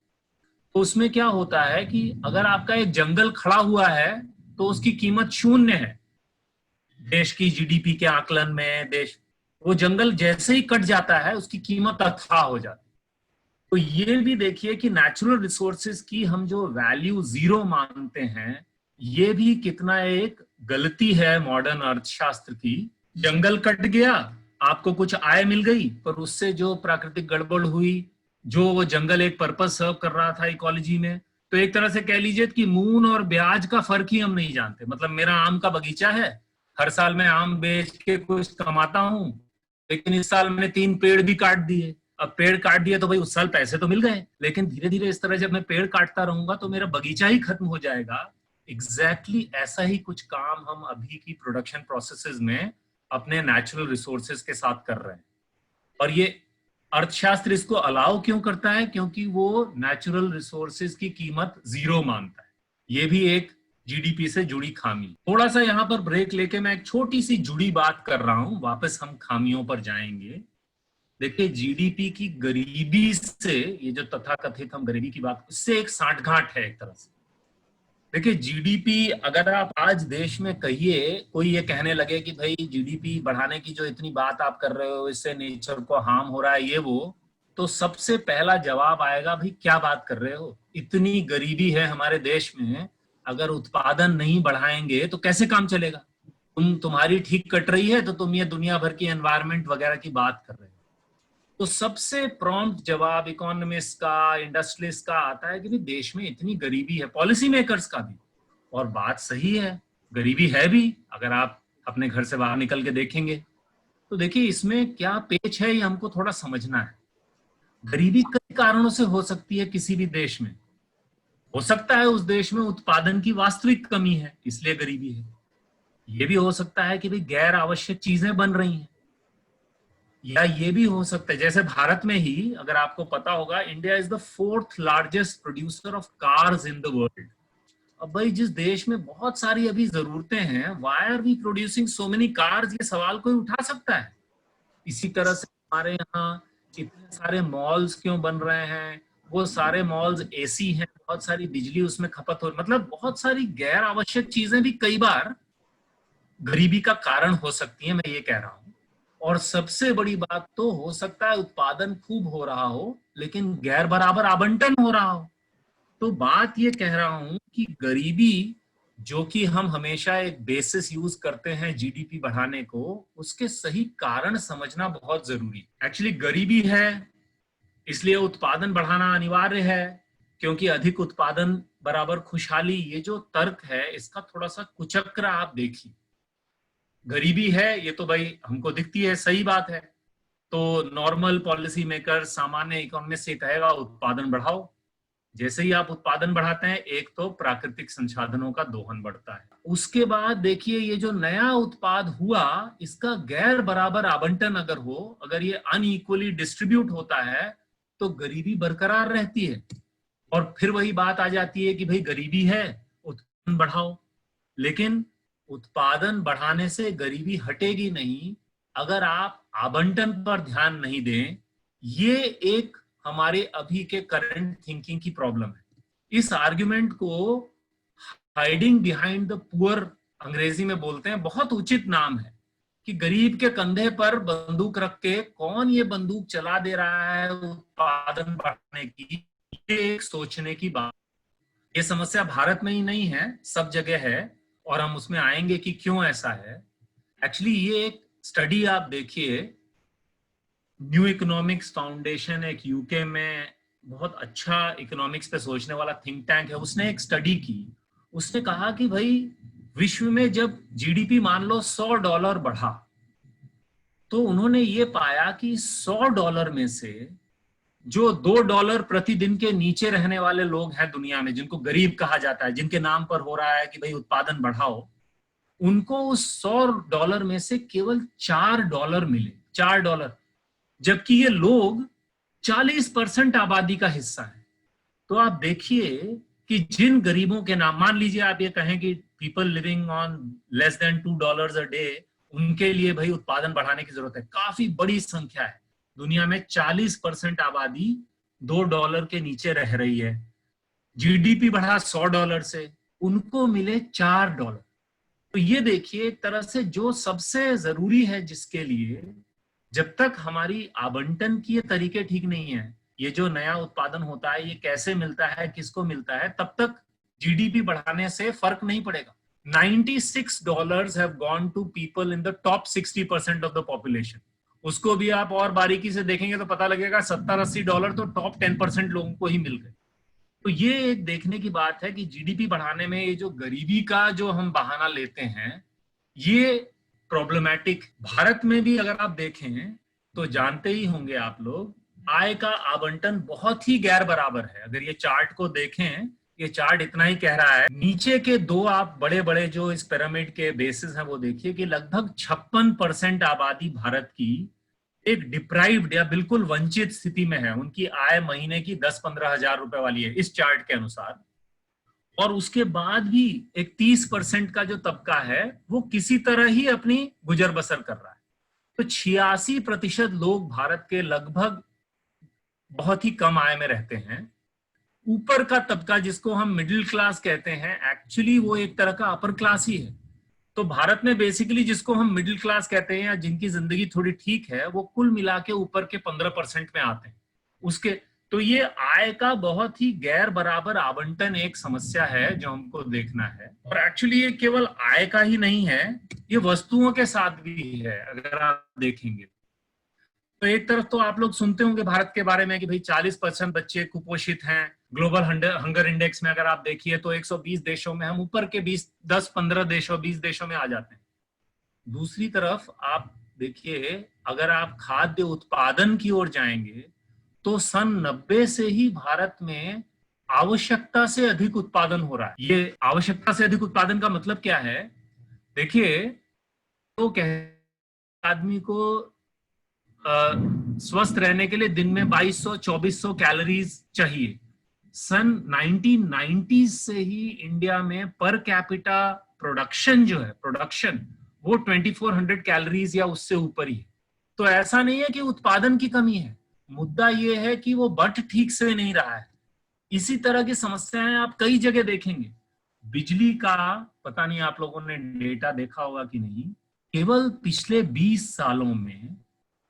तो उसमें क्या होता है कि अगर आपका एक जंगल खड़ा हुआ है तो उसकी कीमत शून्य है देश की जीडीपी के आकलन में। देश वो जंगल जैसे ही कट जाता है उसकी कीमत अथाह हो जाती है। तो ये भी देखिए कि नेचुरल रिसोर्सेज की हम जो वैल्यू जीरो मानते हैं, ये भी कितना एक गलती है मॉडर्न अर्थशास्त्र की। जंगल कट गया, आपको कुछ आय मिल गई, पर उससे जो प्राकृतिक गड़बड़ हुई, जो वो जंगल एक पर्पस सर्व कर रहा था इकोलॉजी में, तो एक तरह से कह लीजिए कि मून और ब्याज का फर्क ही हम नहीं जानते। मतलब मेरा आम का बगीचा है, हर साल मैं आम बेच के कुछ कमाता हूं, लेकिन इस साल मैंने 3 पेड़ भी काट दिए। अब पेड़ काट दिए तो भाई उस साल पैसे तो मिल गए, लेकिन धीरे धीरे इस तरह जब मैं पेड़ काटता रहूंगा तो मेरा बगीचा ही खत्म हो जाएगा। एग्जैक्टली ऐसा ही कुछ काम हम अभी की प्रोडक्शन प्रोसेसेस में अपने नेचुरल रिसोर्सेज के साथ कर रहे हैं। और ये अर्थशास्त्र इसको अलाउ क्यों करता है? क्योंकि वो नेचुरल रिसोर्सेज की कीमत जीरो मानता है। ये भी एक जीडीपी से जुड़ी खामी। थोड़ा सा यहाँ पर ब्रेक लेके मैं एक छोटी सी जुड़ी बात कर रहा हूं, वापस हम खामियों पर जाएंगे। देखिए, जीडीपी की गरीबी से, ये जो तथाकथित हम गरीबी की बात, इससे एक सांठगांठ है एक तरह से। देखिए, जीडीपी अगर आप आज देश में कहिए, कोई ये कहने लगे कि भाई जीडीपी बढ़ाने की जो इतनी बात आप कर रहे हो इससे नेचर को हार्म हो रहा है, ये वो, तो सबसे पहला जवाब आएगा, भाई क्या बात कर रहे हो, इतनी गरीबी है हमारे देश में, अगर उत्पादन नहीं बढ़ाएंगे तो कैसे काम चलेगा? तुम्हारी ठीक कट रही है तो तुम ये दुनिया भर की एनवायरनमेंट वगैरह की बात कर रहे हो। तो सबसे प्रॉम्प्ट जवाब इकोनॉमिस्ट का, इंडस्ट्रियलिस्ट का आता है कि भी देश में इतनी गरीबी है, पॉलिसी मेकर्स का भी। और बात सही है, गरीबी है भी। अगर आप अपने घर से बाहर निकल के देखेंगे तो देखिए इसमें क्या पेच है, ये हमको थोड़ा समझना है। गरीबी कई कारणों से हो सकती है किसी भी देश में। हो सकता है उस देश में उत्पादन की वास्तविक कमी है, इसलिए गरीबी है। ये भी हो सकता है कि भाई गैर आवश्यक चीजें बन रही हैं, या ये भी हो सकता है जैसे भारत में ही, अगर आपको पता होगा, India is the 4th largest producer of cars in the world. अब भाई जिस देश में बहुत सारी अभी जरूरतें हैं, why are we producing so many cars, ये सवाल कोई उठा सकता है। इसी तरह से हमारे यहाँ इतने सारे मॉल्स क्यों बन रहे हैं? वो सारे मॉल्स एसी हैं, बहुत सारी बिजली उसमें खपत हो, मतलब बहुत सारी गैर आवश्यक चीजें भी कई बार गरीबी का कारण हो सकती है, मैं ये कह रहा हूं। और सबसे बड़ी बात तो हो सकता है उत्पादन खूब हो रहा हो लेकिन गैर बराबर आवंटन हो रहा हो। तो बात ये कह रहा हूं कि गरीबी, जो कि हम हमेशा एक बेसिस यूज करते हैं जीडीपी बढ़ाने को, उसके सही कारण समझना बहुत जरूरी है। एक्चुअली गरीबी है इसलिए उत्पादन बढ़ाना अनिवार्य है, क्योंकि अधिक उत्पादन बराबर खुशहाली, ये जो तर्क है इसका थोड़ा सा कुचक्र आप देखिए। गरीबी है ये तो भाई हमको दिखती है, सही बात है। तो नॉर्मल पॉलिसी मेकर, सामान्य इकोनॉमिस्ट ये कहेगा उत्पादन बढ़ाओ। जैसे ही आप उत्पादन बढ़ाते हैं, एक तो प्राकृतिक संसाधनों का दोहन बढ़ता है, उसके बाद देखिए ये जो नया उत्पाद हुआ इसका गैर बराबर आवंटन अगर हो, अगर ये अनइक्वली डिस्ट्रीब्यूट होता है तो गरीबी बरकरार रहती है। और फिर वही बात आ जाती है कि भाई गरीबी है, उत्पादन बढ़ाओ। लेकिन उत्पादन बढ़ाने से गरीबी हटेगी नहीं अगर आप आवंटन पर ध्यान नहीं दें। ये एक हमारे अभी के करंट थिंकिंग की प्रॉब्लम है। इस आर्ग्यूमेंट को हाइडिंग बिहाइंड द पुअर, अंग्रेजी में बोलते हैं, बहुत उचित नाम है कि गरीब के कंधे पर बंदूक रख के कौन ये बंदूक चला दे रहा है उत्पादन बढ़ाने की, ये एक सोचने की बात। ये समस्या भारत में ही नहीं है, सब जगह है, और हम उसमें आएंगे कि क्यों ऐसा है। एक्चुअली ये एक स्टडी आप देखिए, न्यू इकोनॉमिक्स फाउंडेशन एक यूके में बहुत अच्छा इकोनॉमिक्स पे सोचने वाला थिंक टैंक है, उसने एक स्टडी की। उसने कहा कि भाई विश्व में जब जीडीपी मान लो $100 बढ़ा, तो उन्होंने ये पाया कि $100 में से जो $2 प्रतिदिन के नीचे रहने वाले लोग हैं दुनिया में, जिनको गरीब कहा जाता है, जिनके नाम पर हो रहा है कि भाई उत्पादन बढ़ाओ, उनको उस $100 में से केवल $4 मिले। $4। जबकि ये लोग 40% आबादी का हिस्सा है। तो आप देखिए कि जिन गरीबों के नाम, मान लीजिए आप ये कहें कि people living on less than $2 a day, उनके लिए भाई उत्पादन बढ़ाने की जरूरत है। काफी बड़ी संख्या है। दुनिया में 40% आबादी $2 के नीचे रह रही है। जीडीपी बढ़ा $100 से, उनको मिले $4। तो ये देखिए एक तरह से जो सबसे जरूरी है जिसके लिए, जब तक हमारी आवंटन की ये तरीके ठीक नहीं है, ये जो नया उत्पादन होता है ये कैसे मिलता है, किसको मिलता है, तब तक जीडीपी बढ़ाने से फर्क नहीं पड़ेगा। $96 have gone to people in the top 60% of the population। उसको भी आप और बारीकी से देखेंगे तो पता लगेगा $70-80 तो टॉप 10% लोगों को ही मिल गए। तो ये एक देखने की बात है कि जीडीपी बढ़ाने में ये जो गरीबी का जो हम बहाना लेते हैं, ये प्रॉब्लमैटिक। भारत में भी अगर आप देखें तो जानते ही होंगे आप लोग, आय का आवंटन बहुत ही गैर बराबर है। अगर ये चार्ट को देखें, ये चार्ट इतना ही कह रहा है। नीचे के दो आप बड़े बड़े जो इस पिरामिड के बेसिस हैं वो देखिए कि लगभग 56% आबादी भारत की एक डिप्राइव्ड या बिल्कुल वंचित स्थिति में है। उनकी आय महीने की 10-15 हजार रुपए वाली है इस चार्ट के अनुसार। और उसके बाद भी एक 30% का जो तबका है वो किसी तरह ही अपनी गुजर बसर कर रहा है। तो 86% लोग भारत के लगभग बहुत ही कम आय में रहते हैं। ऊपर का तबका जिसको हम मिडिल क्लास कहते हैं, एक्चुअली वो एक तरह का अपर क्लास ही है। तो भारत में बेसिकली जिसको हम मिडिल क्लास कहते हैं या जिनकी जिंदगी थोड़ी ठीक है, वो कुल मिला के ऊपर के 15% में आते हैं उसके। तो ये आय का बहुत ही गैर बराबर आवंटन एक समस्या है जो हमको देखना है। और एक्चुअली ये केवल आय का ही नहीं है, ये वस्तुओं के साथ भी है। अगर आप देखेंगे तो एक तरफ तो आप लोग सुनते होंगे भारत के बारे में कि भाई 40% बच्चे कुपोषित हैं। ग्लोबल हंगर इंडेक्स में अगर आप देखिए तो 120 देशों में हम ऊपर के 10-15 देशों 20 देशों में आ जाते हैं। दूसरी तरफ आप देखिए, अगर आप खाद्य उत्पादन की ओर जाएंगे तो सन 90 से ही भारत में आवश्यकता से अधिक उत्पादन हो रहा है। ये आवश्यकता से अधिक उत्पादन का मतलब क्या है? देखिए, तो आदमी को स्वस्थ रहने के लिए दिन में 2200-2400 कैलोरीज चाहिए। सन 1990 से ही इंडिया में पर कैपिटा प्रोडक्शन जो है, प्रोडक्शन वो 2400 कैलोरीज या उससे ऊपर ही है। तो ऐसा नहीं है कि उत्पादन की कमी है, मुद्दा ये है कि वो बट ठीक से नहीं रहा है। इसी तरह की समस्याएं आप कई जगह देखेंगे। बिजली का पता नहीं आप लोगों ने डेटा देखा होगा कि नहीं, केवल पिछले 20 सालों में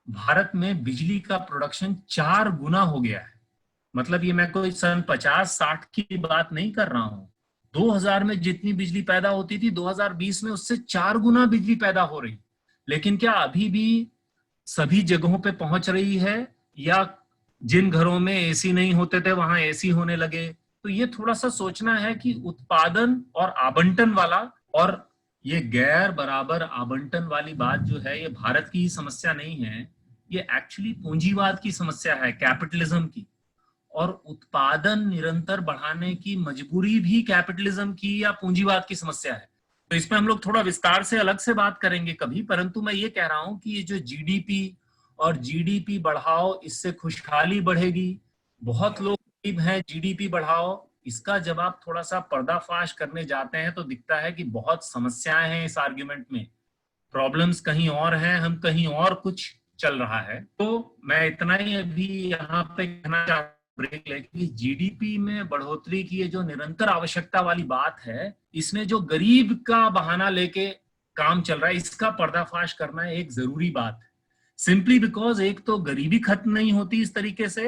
भारत में बिजली का प्रोडक्शन 4 गुना हो गया है। मतलब ये मैं कोई सन 50-60 की बात नहीं कर रहा हूं। 2000 में जितनी बिजली पैदा होती थी 2020 में उससे 4 गुना बिजली पैदा हो रही। लेकिन क्या अभी भी सभी जगहों पे पहुंच रही है, या जिन घरों में एसी नहीं होते थे वहां एसी होने लगे? तो ये थोड़ा सा सोचना है कि उत्पादन और आवंटन वाला, और ये गैर बराबर आवंटन वाली बात जो है, ये भारत की ही समस्या नहीं है, ये एक्चुअली पूंजीवाद की समस्या है, कैपिटलिज्म की। और उत्पादन निरंतर बढ़ाने की मजबूरी भी कैपिटलिज्म की या पूंजीवाद की समस्या है। तो इसमें हम लोग थोड़ा विस्तार से अलग से बात करेंगे कभी, परंतु मैं ये कह रहा हूं कि ये जो जीडीपी और जीडीपी बढ़ाओ इससे खुशहाली बढ़ेगी, बहुत लोग गरीब हैं जीडीपी बढ़ाओ, इसका जब आप थोड़ा सा पर्दाफाश करने जाते हैं तो दिखता है कि बहुत समस्याएं हैं इस आर्ग्यूमेंट में। प्रॉब्लम्स कहीं और हैं, हम कहीं और कुछ चल रहा है। तो मैं इतना ही अभी यहाँ पे कहना चाहता हूँ ब्रेक लेके, जीडीपी में बढ़ोतरी की ये जो निरंतर आवश्यकता वाली बात है, इसमें जो गरीब का बहाना लेके काम चल रहा है, इसका पर्दाफाश करना एक जरूरी बात है। सिंपली बिकॉज एक तो गरीबी खत्म नहीं होती इस तरीके से,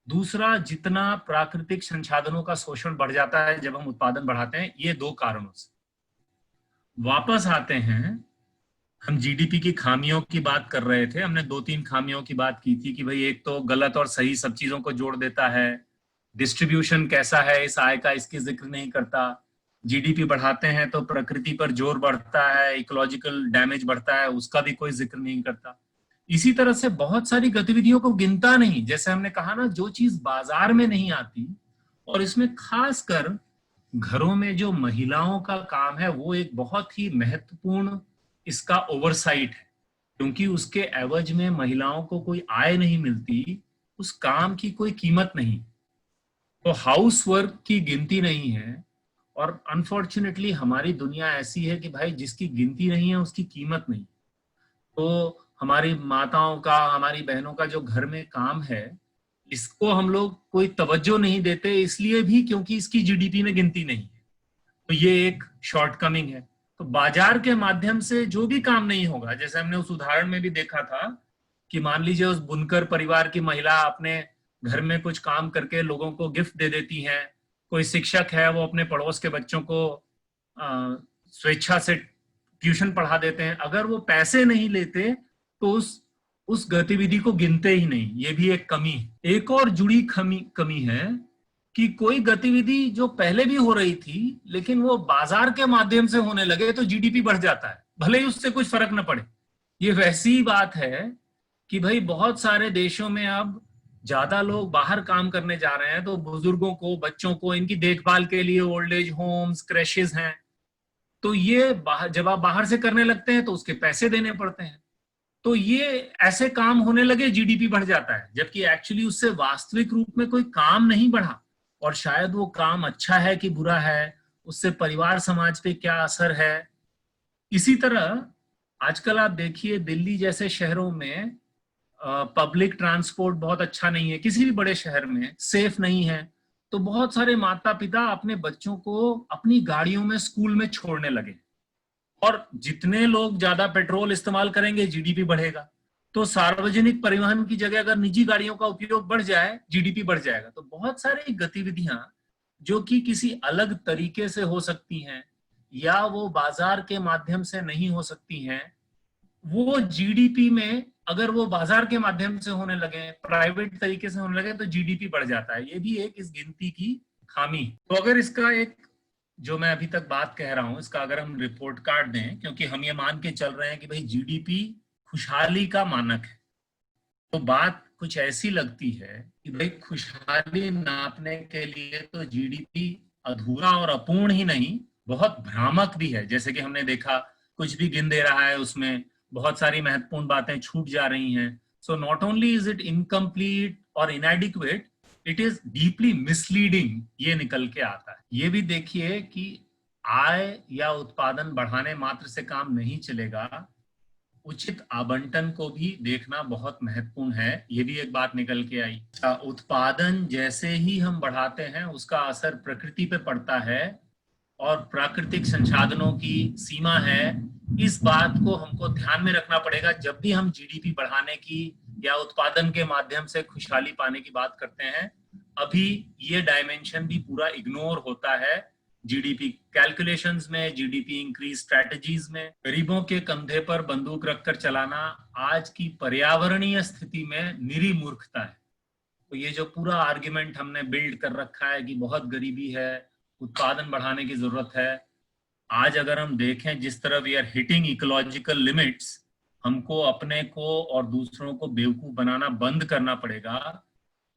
दूसरा जितना प्राकृतिक संसाधनों का शोषण बढ़ जाता है जब हम उत्पादन बढ़ाते हैं, ये 2 कारणों से। वापस आते हैं, हम जीडीपी की खामियों की बात कर रहे थे। हमने 2-3 खामियों की बात की थी कि भाई एक तो गलत और सही सब चीजों को जोड़ देता है, डिस्ट्रीब्यूशन कैसा है इस आय का इसकी जिक्र नहीं करता, जीडीपी बढ़ाते हैं तो प्रकृति पर जोर बढ़ता है, इकोलॉजिकल डैमेज बढ़ता है, उसका भी कोई जिक्र नहीं करता। इसी तरह से बहुत सारी गतिविधियों को गिनता नहीं। जैसे हमने कहा ना, जो चीज बाजार में नहीं आती, और इसमें खासकर घरों में जो महिलाओं का काम है वो एक बहुत ही महत्वपूर्ण इसका ओवरसाइट है। क्योंकि उसके एवज में महिलाओं को कोई आय नहीं मिलती, उस काम की कोई कीमत नहीं। तो हाउस वर्क की गिनती नहीं है। और अनफॉर्चुनेटली हमारी दुनिया ऐसी है कि भाई जिसकी गिनती नहीं है उसकी कीमत नहीं। तो हमारी माताओं का, हमारी बहनों का जो घर में काम है, इसको हम लोग कोई तवज्जो नहीं देते, इसलिए भी क्योंकि इसकी जीडीपी में गिनती नहीं है। तो ये एक शॉर्टकमिंग है। तो बाजार के माध्यम से जो भी काम नहीं होगा, जैसे हमने उस उदाहरण में भी देखा था कि मान लीजिए उस बुनकर परिवार की महिला अपने घर में कुछ काम करके लोगों को गिफ्ट दे देती हैं। कोई शिक्षक है, वो अपने पड़ोस के बच्चों को स्वेच्छा से ट्यूशन पढ़ा देते हैं। अगर वो पैसे नहीं लेते तो उस गतिविधि को गिनते ही नहीं। ये भी एक कमी है। एक और जुड़ी कमी है कि कोई गतिविधि जो पहले भी हो रही थी लेकिन वो बाजार के माध्यम से होने लगे तो जीडीपी बढ़ जाता है, भले ही उससे कुछ फर्क न पड़े। ये वैसी बात है कि भाई बहुत सारे देशों में अब ज्यादा लोग बाहर काम करने जा रहे हैं, तो बुजुर्गों को, बच्चों को, इनकी देखभाल के लिए ओल्ड एज होम्स, क्रैशेस हैं। तो ये जब आप बाहर से करने लगते हैं तो उसके पैसे देने पड़ते हैं। तो ये ऐसे काम होने लगे, जीडीपी बढ़ जाता है, जबकि एक्चुअली उससे वास्तविक रूप में कोई काम नहीं बढ़ा। और शायद वो काम अच्छा है कि बुरा है, उससे परिवार समाज पे क्या असर है। इसी तरह आजकल आप देखिए दिल्ली जैसे शहरों में पब्लिक ट्रांसपोर्ट बहुत अच्छा नहीं है, किसी भी बड़े शहर में सेफ नहीं है। तो बहुत सारे माता पिता अपने बच्चों को अपनी गाड़ियों में स्कूल में छोड़ने लगे। और जितने लोग ज्यादा पेट्रोल इस्तेमाल करेंगे जीडीपी बढ़ेगा। तो सार्वजनिक परिवहन की जगह अगर निजी गाड़ियों का उपयोग बढ़ जाए, जीडीपी बढ़ जाएगा। तो बहुत सारी गतिविधियां जो कि किसी अलग तरीके से हो सकती हैं या वो बाजार के माध्यम से नहीं हो सकती हैं, वो जीडीपी में अगर वो बाजार के माध्यम से होने लगे, प्राइवेट तरीके से होने लगे, तो जीडीपी बढ़ जाता है। ये भी एक इस गिनती की खामी। तो अगर इसका एक, जो मैं अभी तक बात कह रहा हूं, इसका अगर हम रिपोर्ट कार्ड दें, क्योंकि हम ये मान के चल रहे हैं कि भाई जीडीपी खुशहाली का मानक है, तो बात कुछ ऐसी लगती है कि भाई खुशहाली नापने के लिए तो जीडीपी अधूरा और अपूर्ण ही नहीं, बहुत भ्रामक भी है। जैसे कि हमने देखा कुछ भी गिन दे रहा है, उसमें बहुत सारी महत्वपूर्ण बातें छूट जा रही हैं। So not only is it incomplete और inadequate, it is deeply misleading, ये निकल के आता है। ये भी देखिए कि आय या उत्पादन बढ़ाने मात्र से काम नहीं चलेगा, उचित आवंटन को भी देखना बहुत महत्वपूर्ण है। ये भी एक बात निकल के आई। उत्पादन जैसे ही हम बढ़ाते हैं उसका असर प्रकृति पे पड़ता है और प्राकृतिक संसाधनों की सीमा है। इस बात को हमको ध्यान में रखना पड़ेगा जब भी हम जीडीपी बढ़ाने की या उत्पादन के माध्यम से खुशहाली पाने की बात करते हैं। अभी ये डायमेंशन भी पूरा इग्नोर होता है जीडीपी कैलकुलेशंस में, जीडीपी इंक्रीज स्ट्रेटजीज में। गरीबों के कंधे पर बंदूक रखकर चलाना आज की पर्यावरणीय स्थिति में निरी मूर्खता है। तो ये जो पूरा आर्ग्यूमेंट हमने बिल्ड कर रखा है कि बहुत गरीबी है, उत्पादन बढ़ाने की जरूरत है, आज अगर हम देखें जिस तरह we are hitting ecological limits, हमको अपने को और दूसरों को बेवकूफ बनाना बंद करना पड़ेगा।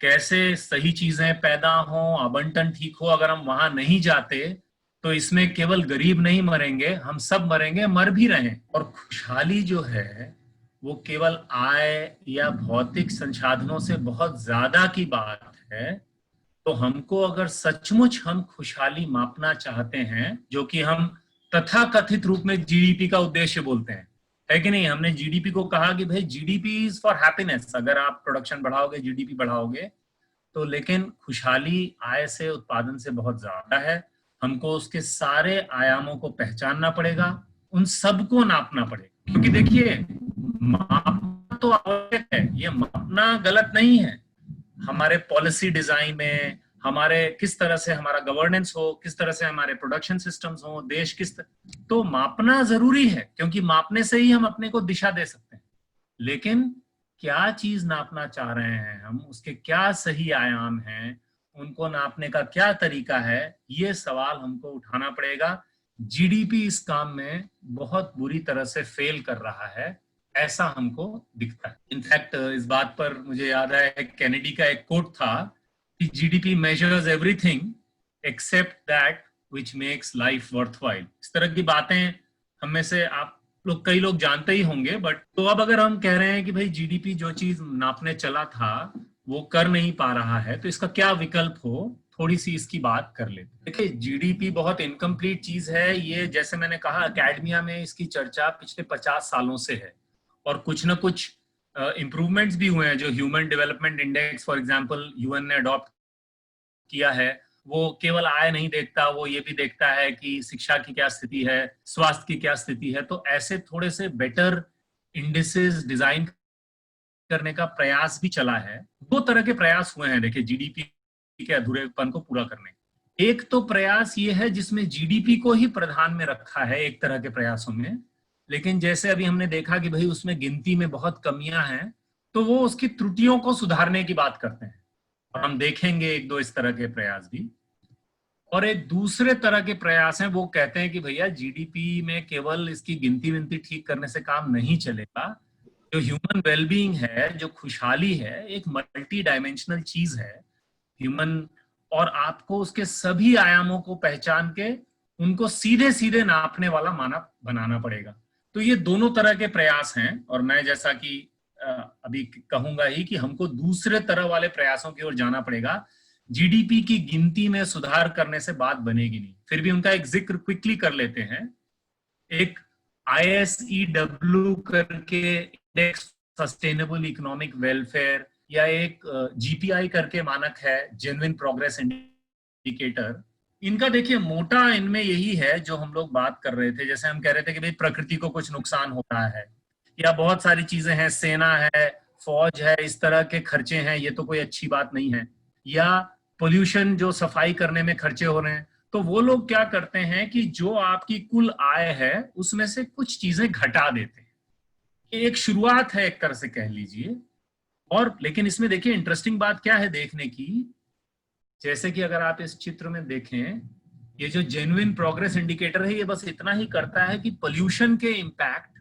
कैसे सही चीजें पैदा हो, आवंटन ठीक हो, अगर हम वहां नहीं जाते तो इसमें केवल गरीब नहीं मरेंगे, हम सब मरेंगे, मर भी रहे हैं। और खुशहाली जो है वो केवल आय या भौतिक संसाधनों से बहुत ज्यादा की बात है। तो हमको अगर सचमुच हम खुशहाली मापना चाहते हैं, जो कि हम तथाकथित रूप में जीडीपी का उद्देश्य बोलते हैं, है कि नहीं? हमने जीडीपी को कहा कि भाई जीडीपी इज फॉर हैप्पीनेस, अगर आप प्रोडक्शन बढ़ाओगे जीडीपी बढ़ाओगे तो, लेकिन खुशहाली आय से, उत्पादन से बहुत ज्यादा है। हमको उसके सारे आयामों को पहचानना पड़ेगा, उन सबको नापना पड़ेगा। क्योंकि देखिए मापना तो आवश्यक है, ये मापना गलत नहीं है। हमारे पॉलिसी डिजाइन में, हमारे किस तरह से हमारा गवर्नेंस हो, किस तरह से हमारे प्रोडक्शन सिस्टम्स हो, देश तो मापना जरूरी है, क्योंकि मापने से ही हम अपने को दिशा दे सकते हैं। लेकिन क्या चीज नापना चाह रहे हैं हम, उसके क्या सही आयाम हैं, उनको नापने का क्या तरीका है, ये सवाल हमको उठाना पड़ेगा। जीडीपी इस काम में बहुत बुरी तरह से फेल कर रहा है, ऐसा हमको दिखता है। इनफैक्ट इस बात पर मुझे याद है कैनेडी का एक कोट था कि GDP measures everything except that which makes life worthwhile. इस तरह की बातें हम में से आप लोग, कई लोग जानते ही होंगे, बट तो अब अगर हम कह रहे हैं कि भाई जीडीपी जो चीज नापने चला था वो कर नहीं पा रहा है, तो इसका क्या विकल्प हो, थोड़ी सी इसकी बात कर लेते हैं। देखिए, जीडीपी बहुत इनकम्प्लीट चीज है ये, जैसे मैंने कहा एकेडमिया में इसकी चर्चा पिछले 50 सालों से है, और कुछ ना कुछ इम्प्रूवमेंट्स भी हुए हैं। जो human development index for example UN ने अडॉप्ट किया है, वो केवल आय नहीं देखता, वो ये भी देखता है कि शिक्षा की क्या स्थिति है, स्वास्थ्य की क्या स्थिति है। तो ऐसे थोड़े से बेटर इंडिसेस डिजाइन करने का प्रयास भी चला है। दो तरह के प्रयास हुए हैं देखिए जीडीपी के अधूरेपन को पूरा करने। एक तो प्रयास ये है जिसमें जीडीपी को ही प्रधान में रखा है एक तरह के प्रयासों में, लेकिन जैसे अभी हमने देखा कि भाई उसमें गिनती में बहुत कमियां हैं, तो वो उसकी त्रुटियों को सुधारने की बात करते हैं, और हम देखेंगे एक दो इस तरह के प्रयास भी। और एक दूसरे तरह के प्रयास हैं, वो कहते हैं कि भैया जीडीपी में केवल इसकी गिनती विनती ठीक करने से काम नहीं चलेगा। जो ह्यूमन वेलबीइंग है, जो खुशहाली है, एक मल्टी डायमेंशनल चीज है ह्यूमन, और आपको उसके सभी आयामों को पहचान के उनको सीधे सीधे नापने वाला मानक बनाना पड़ेगा। तो ये दोनों तरह के प्रयास हैं, और मैं जैसा कि अभी कहूंगा ही कि हमको दूसरे तरह वाले प्रयासों की ओर जाना पड़ेगा। जीडीपी की गिनती में सुधार करने से बात बनेगी नहीं। फिर भी उनका एक जिक्र क्विकली कर लेते हैं। एक ISEW करके इंडेक्स सस्टेनेबल इकोनॉमिक वेलफेयर, या एक GPI करके मानक है, जेन्युइन प्रोग्रेस इंडिकेटर। इनका देखिए मोटा इनमें यही है जो हम लोग बात कर रहे थे। जैसे हम कह रहे थे कि भाई प्रकृति को कुछ नुकसान हो रहा है, या बहुत सारी चीजें हैं, सेना है, फौज है, इस तरह के खर्चे हैं, ये तो कोई अच्छी बात नहीं है। या पोल्यूशन, जो सफाई करने में खर्चे हो रहे हैं, तो वो लोग क्या करते हैं कि जो आपकी कुल आय है उसमें से कुछ चीजें घटा देते हैं। ये एक शुरुआत है एक तरह से कह लीजिए। और लेकिन इसमें देखिए इंटरेस्टिंग बात क्या है देखने की, जैसे कि अगर आप इस चित्र में देखें, ये जो जेन्युइन प्रोग्रेस इंडिकेटर है, ये बस इतना ही करता है कि पोल्यूशन के इंपैक्ट,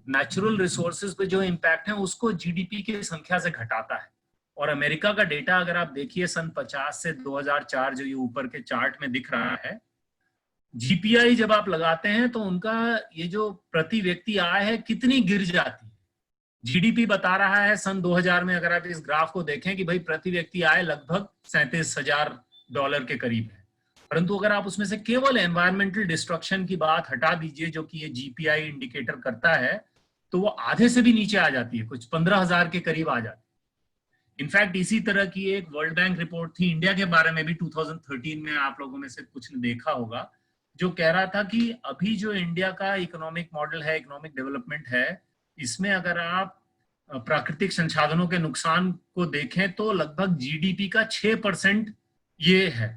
नेचुरल रिसोर्सेज पे जो इंपैक्ट है उसको जीडीपी की संख्या से घटाता है। और अमेरिका का डेटा अगर आप देखिए सन 50 से 2004, जो ये ऊपर के चार्ट में दिख रहा है, जीपीआई जब आप लगाते हैं तो उनका ये जो प्रति व्यक्ति आय है कितनी गिर जाती है। जीडीपी बता रहा है सन 2000 में, अगर आप इस ग्राफ को देखें, कि भाई प्रति व्यक्ति आय लगभग $37,000 के करीब है। परंतु अगर आप उसमें से केवल एनवायरमेंटल डिस्ट्रक्शन की बात हटा दीजिए, जो कि ये जीपीआई इंडिकेटर करता है, तो वो आधे से भी नीचे आ जाती है, कुछ 15,000 के करीब आ जाती है। इनफैक्ट इसी तरह की एक वर्ल्ड बैंक रिपोर्ट थी इंडिया के बारे में भी 2013 में, आप लोगों में से कुछ ने देखा होगा, जो कह रहा था कि अभी जो इंडिया का इकोनॉमिक मॉडल है, इकोनॉमिक डेवलपमेंट है, इसमें अगर आप प्राकृतिक संसाधनों के नुकसान को देखें तो लगभग जीडीपी का 6% ये है।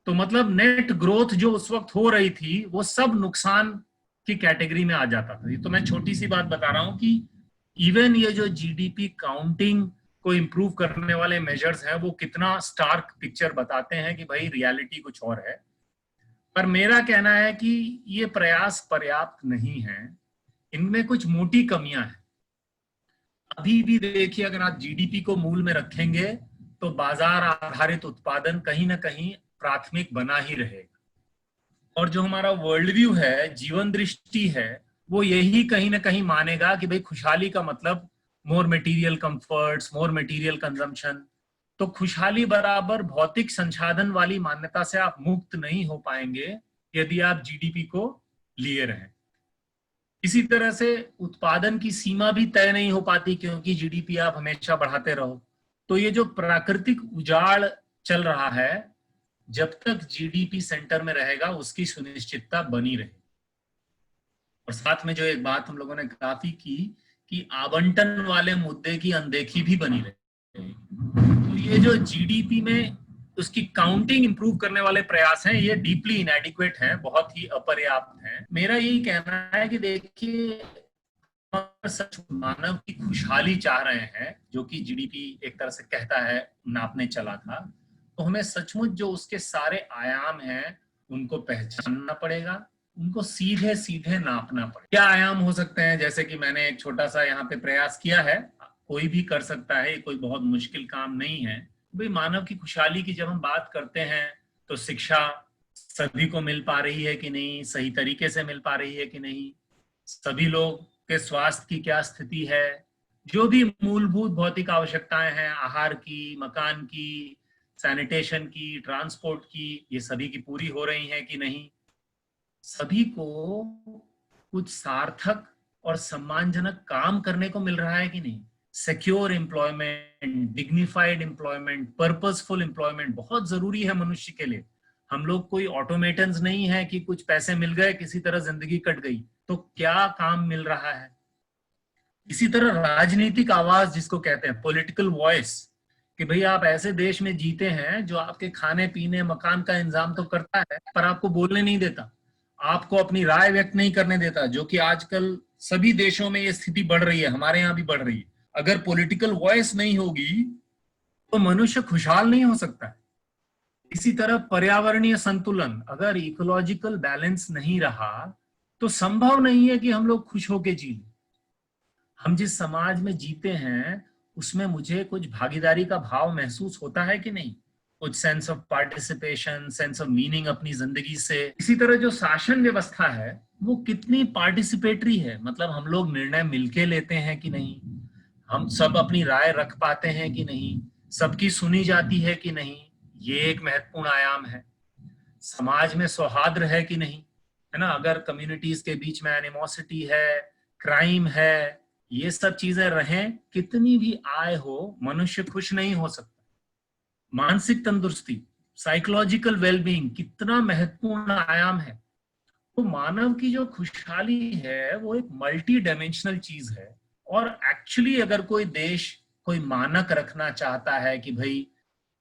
तो मतलब नेट ग्रोथ जो उस वक्त हो रही थी वो सब नुकसान की कैटेगरी में आ जाता था। तो मैं छोटी सी बात बता रहा हूं कि इवन ये जो जीडीपी काउंटिंग को इम्प्रूव करने वाले मेजर्स हैं, वो कितना स्टार्क पिक्चर बताते हैं कि भाई रियलिटी कुछ और है। पर मेरा कहना है कि ये प्रयास पर्याप्त नहीं है, इनमें कुछ मोटी कमियां हैं। अभी भी देखिए, अगर आप जीडीपी को मूल में रखेंगे तो बाजार आधारित उत्पादन कहीं ना कहीं प्राथमिक बना ही रहेगा। और जो हमारा वर्ल्ड व्यू है, जीवन दृष्टि है, वो यही कहीं ना कहीं मानेगा कि भाई खुशहाली का मतलब मोर मटेरियल कंफर्ट्स, मोर मटेरियल कंजम्पशन। तो खुशहाली बराबर भौतिक संसाधन वाली मान्यता से आप मुक्त नहीं हो पाएंगे यदि आप जीडीपी को लिए रहें। इसी तरह से उत्पादन की सीमा भी तय नहीं हो पाती, क्योंकि जीडीपी आप हमेशा बढ़ाते रहो। तो ये जो प्राकृतिक उजाड़ चल रहा है, जब तक जीडीपी सेंटर में रहेगा उसकी सुनिश्चितता बनी रहे। और साथ में जो एक बात हम लोगों ने काफी की कि आवंटन वाले मुद्दे की अनदेखी भी बनी रहे। तो ये जो जीडीपी में उसकी काउंटिंग इंप्रूव करने वाले प्रयास हैं, ये डीपली इनएडिक्वेट हैं, बहुत ही अपर्याप्त हैं। मेरा यही कहना है कि देखिए, सच मानव की खुशहाली चाह रहे हैं, जो कि जीडीपी एक तरह से कहता है नापने चला था, तो हमें सचमुच जो उसके सारे आयाम हैं उनको पहचानना पड़ेगा, उनको सीधे सीधे नापना पड़ेगा। क्या आयाम हो सकते हैं, जैसे कि मैंने एक छोटा सा यहाँ पे प्रयास किया है, कोई भी कर सकता है, कोई बहुत मुश्किल काम नहीं है। भाई मानव की खुशहाली की जब हम बात करते हैं तो शिक्षा सभी को मिल पा रही है कि नहीं, सही तरीके से मिल पा रही है कि नहीं, सभी लोग के स्वास्थ्य की क्या स्थिति है, जो भी मूलभूत भौतिक आवश्यकताएं हैं, आहार की, मकान की, सैनिटेशन की, ट्रांसपोर्ट की, ये सभी की पूरी हो रही हैं कि नहीं, सभी को कुछ सार्थक और सम्मानजनक काम करने को मिल रहा है कि नहीं। Secure employment, dignified employment, purposeful employment बहुत जरूरी है मनुष्य के लिए। हम लोग कोई ऑटोमेटन्स नहीं है कि कुछ पैसे मिल गए, किसी तरह जिंदगी कट गई, तो क्या काम मिल रहा है। इसी तरह राजनीतिक आवाज जिसको कहते हैं, पॉलिटिकल वॉइस, कि भाई आप ऐसे देश में जीते हैं जो आपके खाने पीने मकान का इंतजाम तो करता है पर आपको बोलने नहीं देता, आपको अपनी राय व्यक्त नहीं करने देता, जो कि आजकल सभी देशों में ये स्थिति बढ़ रही है, हमारे यहाँ भी बढ़ रही है। अगर पॉलिटिकल वॉइस नहीं होगी तो मनुष्य खुशहाल नहीं हो सकता है। इसी तरह पर्यावरणीय संतुलन, अगर इकोलॉजिकल बैलेंस नहीं रहा तो संभव नहीं है कि हम लोग खुश होकर जी लें। हम जिस समाज में जीते हैं उसमें मुझे कुछ भागीदारी का भाव महसूस होता है कि नहीं, कुछ sense of participation, sense of meaning अपनी जिंदगी से। इसी तरह जो शासन व्यवस्था है वो कितनी पार्टिसिपेटरी है, मतलब हम लोग निर्णय मिलके लेते हैं कि नहीं, हम सब अपनी राय रख पाते हैं कि नहीं, सबकी सुनी जाती है कि नहीं, ये एक महत्वपूर्ण आयाम है। समाज में सौहार्द है कि नहीं, है ना, अगर कम्युनिटीज के बीच में एनिमोसिटी है, क्राइम है, ये सब चीजें रहें, कितनी भी आय हो, मनुष्य खुश नहीं हो सकता। मानसिक तंदुरुस्ती, साइकोलॉजिकल वेलबींग कितना महत्वपूर्ण आयाम है। तो मानव की जो खुशहाली है वो एक मल्टी डायमेंशनल चीज है। और एक्चुअली अगर कोई देश कोई मानक रखना चाहता है कि भाई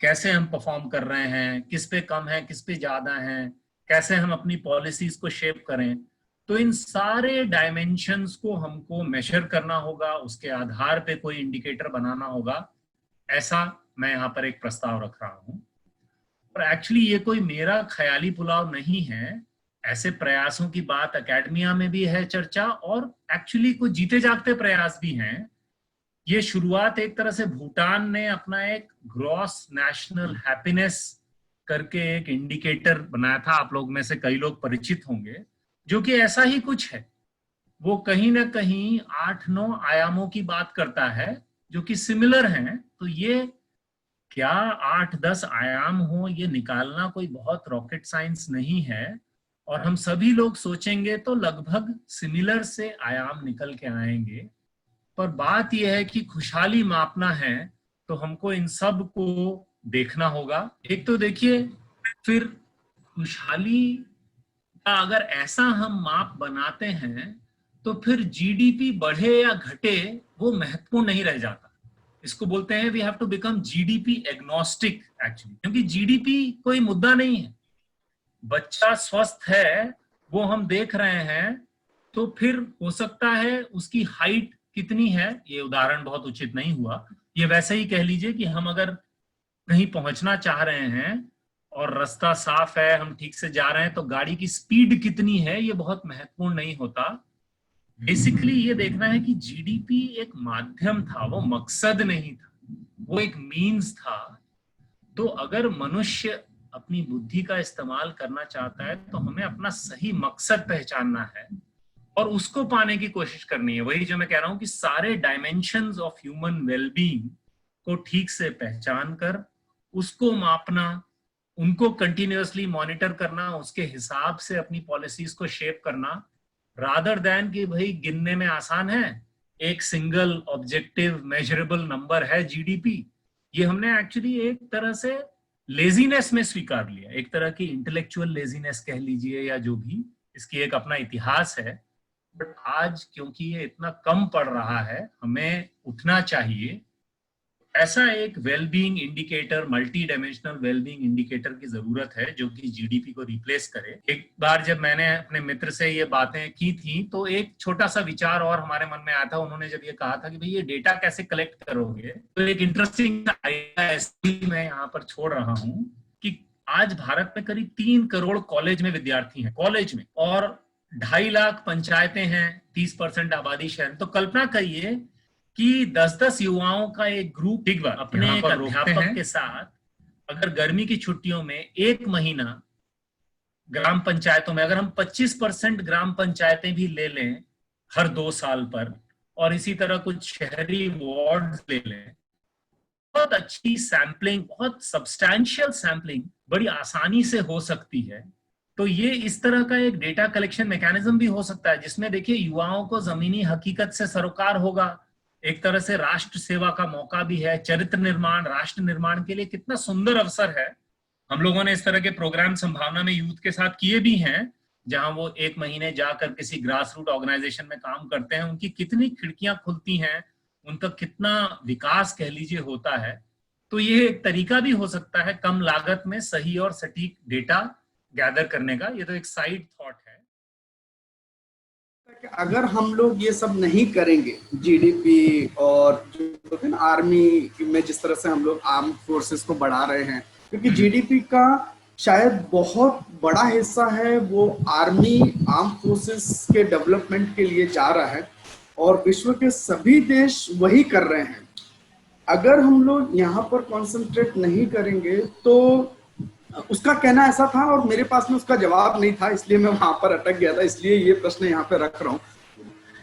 कैसे हम परफॉर्म कर रहे हैं, किस पे कम है, किस पे ज्यादा है, कैसे हम अपनी पॉलिसीज को शेप करें, तो इन सारे डायमेंशंस को हमको मेजर करना होगा, उसके आधार पे कोई इंडिकेटर बनाना होगा। ऐसा मैं यहाँ पर एक प्रस्ताव रख रहा हूँ। और एक्चुअली ये कोई मेरा ख्याली पुलाव नहीं है, ऐसे प्रयासों की बात एकेडमिया में भी है चर्चा, और एक्चुअली कुछ जीते जागते प्रयास भी हैं। ये शुरुआत एक तरह से भूटान ने अपना एक ग्रॉस नेशनल हैप्पीनेस करके एक इंडिकेटर बनाया था, आप लोग में से कई लोग परिचित होंगे, जो कि ऐसा ही कुछ है। वो कहीं ना कहीं 8-9 आयामों की बात करता है जो कि सिमिलर हैं। तो ये क्या 8-10 आयाम हो, ये निकालना कोई बहुत रॉकेट साइंस नहीं है, और हम सभी लोग सोचेंगे तो लगभग सिमिलर से आयाम निकल के आएंगे। पर बात यह है कि खुशहाली मापना है तो हमको इन सब को देखना होगा। एक तो देखिए, फिर खुशहाली का अगर ऐसा हम माप बनाते हैं तो फिर जीडीपी बढ़े या घटे वो महत्वपूर्ण नहीं रह जाता। इसको बोलते हैं we have to become GDP agnostic actually, क्योंकि जीडीपी कोई मुद्दा नहीं है। बच्चा स्वस्थ है वो हम देख रहे हैं, तो फिर हो सकता है उसकी हाइट कितनी है, ये उदाहरण बहुत उचित नहीं हुआ, ये वैसे ही कह लीजिए कि हम अगर कहीं पहुंचना चाह रहे हैं और रास्ता साफ है, हम ठीक से जा रहे हैं, तो गाड़ी की स्पीड कितनी है ये बहुत महत्वपूर्ण नहीं होता। बेसिकली ये देखना है कि जीडीपी एक माध्यम था, वो मकसद नहीं था, वो एक मीन्स था। तो अगर मनुष्य अपनी बुद्धि का इस्तेमाल करना चाहता है तो हमें अपना सही मकसद पहचानना है और उसको पाने की कोशिश करनी है। वही जो मैं कह रहा हूं कि सारे डायमेंशंस ऑफ ह्यूमन वेलबींग को ठीक से पहचान कर उसको मापना, उनको कंटिन्यूअसली मॉनिटर करना, उसके हिसाब से अपनी पॉलिसीज को शेप करना, रादर देन कि भाई गिनने में आसान है, एक सिंगल ऑब्जेक्टिव मेजरेबल नंबर है जीडीपी। ये हमने एक्चुअली एक तरह से लेजीनेस में स्वीकार लिया, एक तरह की इंटेलेक्चुअल लेजीनेस कह लीजिए या जो भी, इसकी एक अपना इतिहास है। बट आज क्योंकि ये इतना कम पड़ रहा है, हमें उठना चाहिए। ऐसा एक wellbeing indicator, multi dimensional wellbeing indicator की जरूरत है जो कि जीडीपी को रिप्लेस करे। एक बार जब मैंने अपने मित्र से ये बातें की थी तो एक छोटा सा विचार और हमारे मन में आया था। उन्होंने जब ये कहा था कि भाई ये डेटा कैसे कलेक्ट करोगे, तो एक इंटरेस्टिंग आइडिया मैं यहाँ पर छोड़ रहा हूँ कि आज भारत में करीब 3 करोड़ कॉलेज में विद्यार्थी हैं, कॉलेज में, और 2.5 लाख पंचायतें हैं, 30% आबादी शहर। तो कल्पना करिए कि 10-10 युवाओं का एक ग्रुप एक बार अपने एक अध्यापक के साथ अगर गर्मी की छुट्टियों में 1 महीना ग्राम पंचायतों में, अगर हम 25% ग्राम पंचायतें भी ले लें हर 2 साल पर, और इसी तरह कुछ शहरी वार्ड्स ले लें, बहुत अच्छी सैंपलिंग, बहुत सब्सटैंशियल सैंपलिंग बड़ी आसानी से हो सकती है। तो ये इस तरह का एक डेटा कलेक्शन मैकेनिज्म भी हो सकता है, जिसमें देखिए युवाओं को जमीनी हकीकत से सरोकार होगा, एक तरह से राष्ट्र सेवा का मौका भी है, चरित्र निर्माण, राष्ट्र निर्माण के लिए कितना सुंदर अवसर है। हम लोगों ने इस तरह के प्रोग्राम संभावना में यूथ के साथ किए भी हैं, जहां वो 1 महीने जाकर किसी ग्रास रूट ऑर्गेनाइजेशन में काम करते हैं, उनकी कितनी खिड़कियां खुलती हैं, उनका कितना विकास कह लीजिए होता है। तो ये एक तरीका भी हो सकता है कम लागत में सही और सटीक डेटा गैदर करने का। ये तो एक साइड थॉट है। अगर हम लोग ये सब नहीं करेंगे, जीडीपी और जो आर्मी में जिस तरह से हम लोग आर्म फोर्सेस को बढ़ा रहे हैं, क्योंकि जीडीपी का शायद बहुत बड़ा हिस्सा है वो आर्मी आर्म फोर्सेस के डेवलपमेंट के लिए जा रहा है, और विश्व के सभी देश वही कर रहे हैं। अगर हम लोग यहाँ पर कॉन्सेंट्रेट नहीं करेंगे तो उसका कहना ऐसा था, और मेरे पास में उसका जवाब नहीं था, इसलिए मैं वहां पर अटक गया था, इसलिए ये प्रश्न यहाँ पे रख रहा हूँ।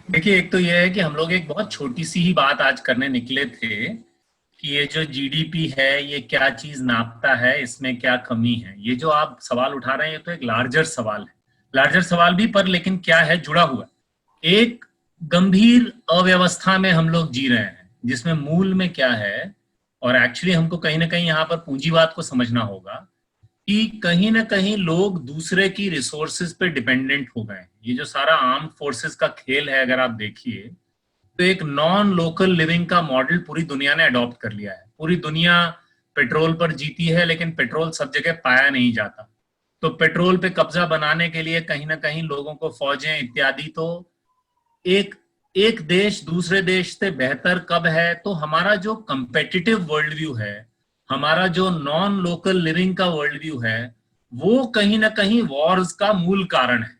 देखिए, एक तो यह है कि हम लोग एक बहुत छोटी सी ही बात आज करने निकले थे कि ये जो जीडीपी है ये क्या चीज नापता है, इसमें क्या कमी है। ये जो आप सवाल उठा रहे हैं ये तो एक लार्जर सवाल है, लार्जर सवाल भी, पर लेकिन क्या है जुड़ा हुआ, एक गंभीर अव्यवस्था में हम लोग जी रहे हैं, जिसमें मूल में क्या है। और एक्चुअली हमको कहीं ना कहीं यहाँ पर पूंजीवाद को समझना होगा कि कहीं ना कहीं लोग दूसरे की रिसोर्सेज पे डिपेंडेंट हो गए। ये जो सारा आर्म फोर्सेस का खेल है, अगर आप देखिए तो एक नॉन लोकल लिविंग का मॉडल पूरी दुनिया ने अडॉप्ट कर लिया है। पूरी दुनिया पेट्रोल पर जीती है, लेकिन पेट्रोल सब जगह पाया नहीं जाता। तो पेट्रोल पे कब्जा बनाने के लिए कहीं ना कहीं लोगों को फौजें इत्यादि, तो एक एक देश दूसरे देश से बेहतर कब है, तो हमारा जो कंपेटिटिव वर्ल्ड व्यू है, हमारा जो नॉन लोकल लिविंग का वर्ल्ड व्यू है, वो कहीं ना कहीं वॉर्स का मूल कारण है।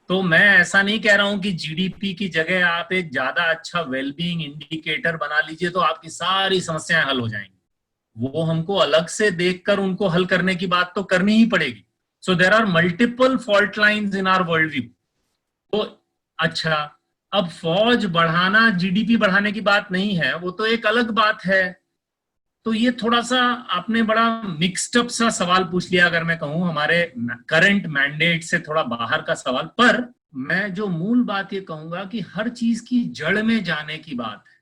तो मैं ऐसा नहीं कह रहा हूं कि जीडीपी की जगह आप एक ज्यादा अच्छा वेलबींग इंडिकेटर बना लीजिए तो आपकी सारी समस्याएं हल हो जाएंगी। वो हमको अलग से देखकर उनको हल करने की बात तो करनी ही पड़ेगी। So there are multiple fault lines in our world view. तो अच्छा, अब फौज बढ़ाना जीडीपी बढ़ाने की बात नहीं है, वो तो एक अलग बात है। तो ये थोड़ा सा आपने बड़ा मिक्स्ड अप सा सवाल पूछ लिया, अगर मैं कहूं हमारे करंट मैंडेट से थोड़ा बाहर का सवाल। पर मैं जो मूल बात ये कहूंगा कि हर चीज की जड़ में जाने की बात है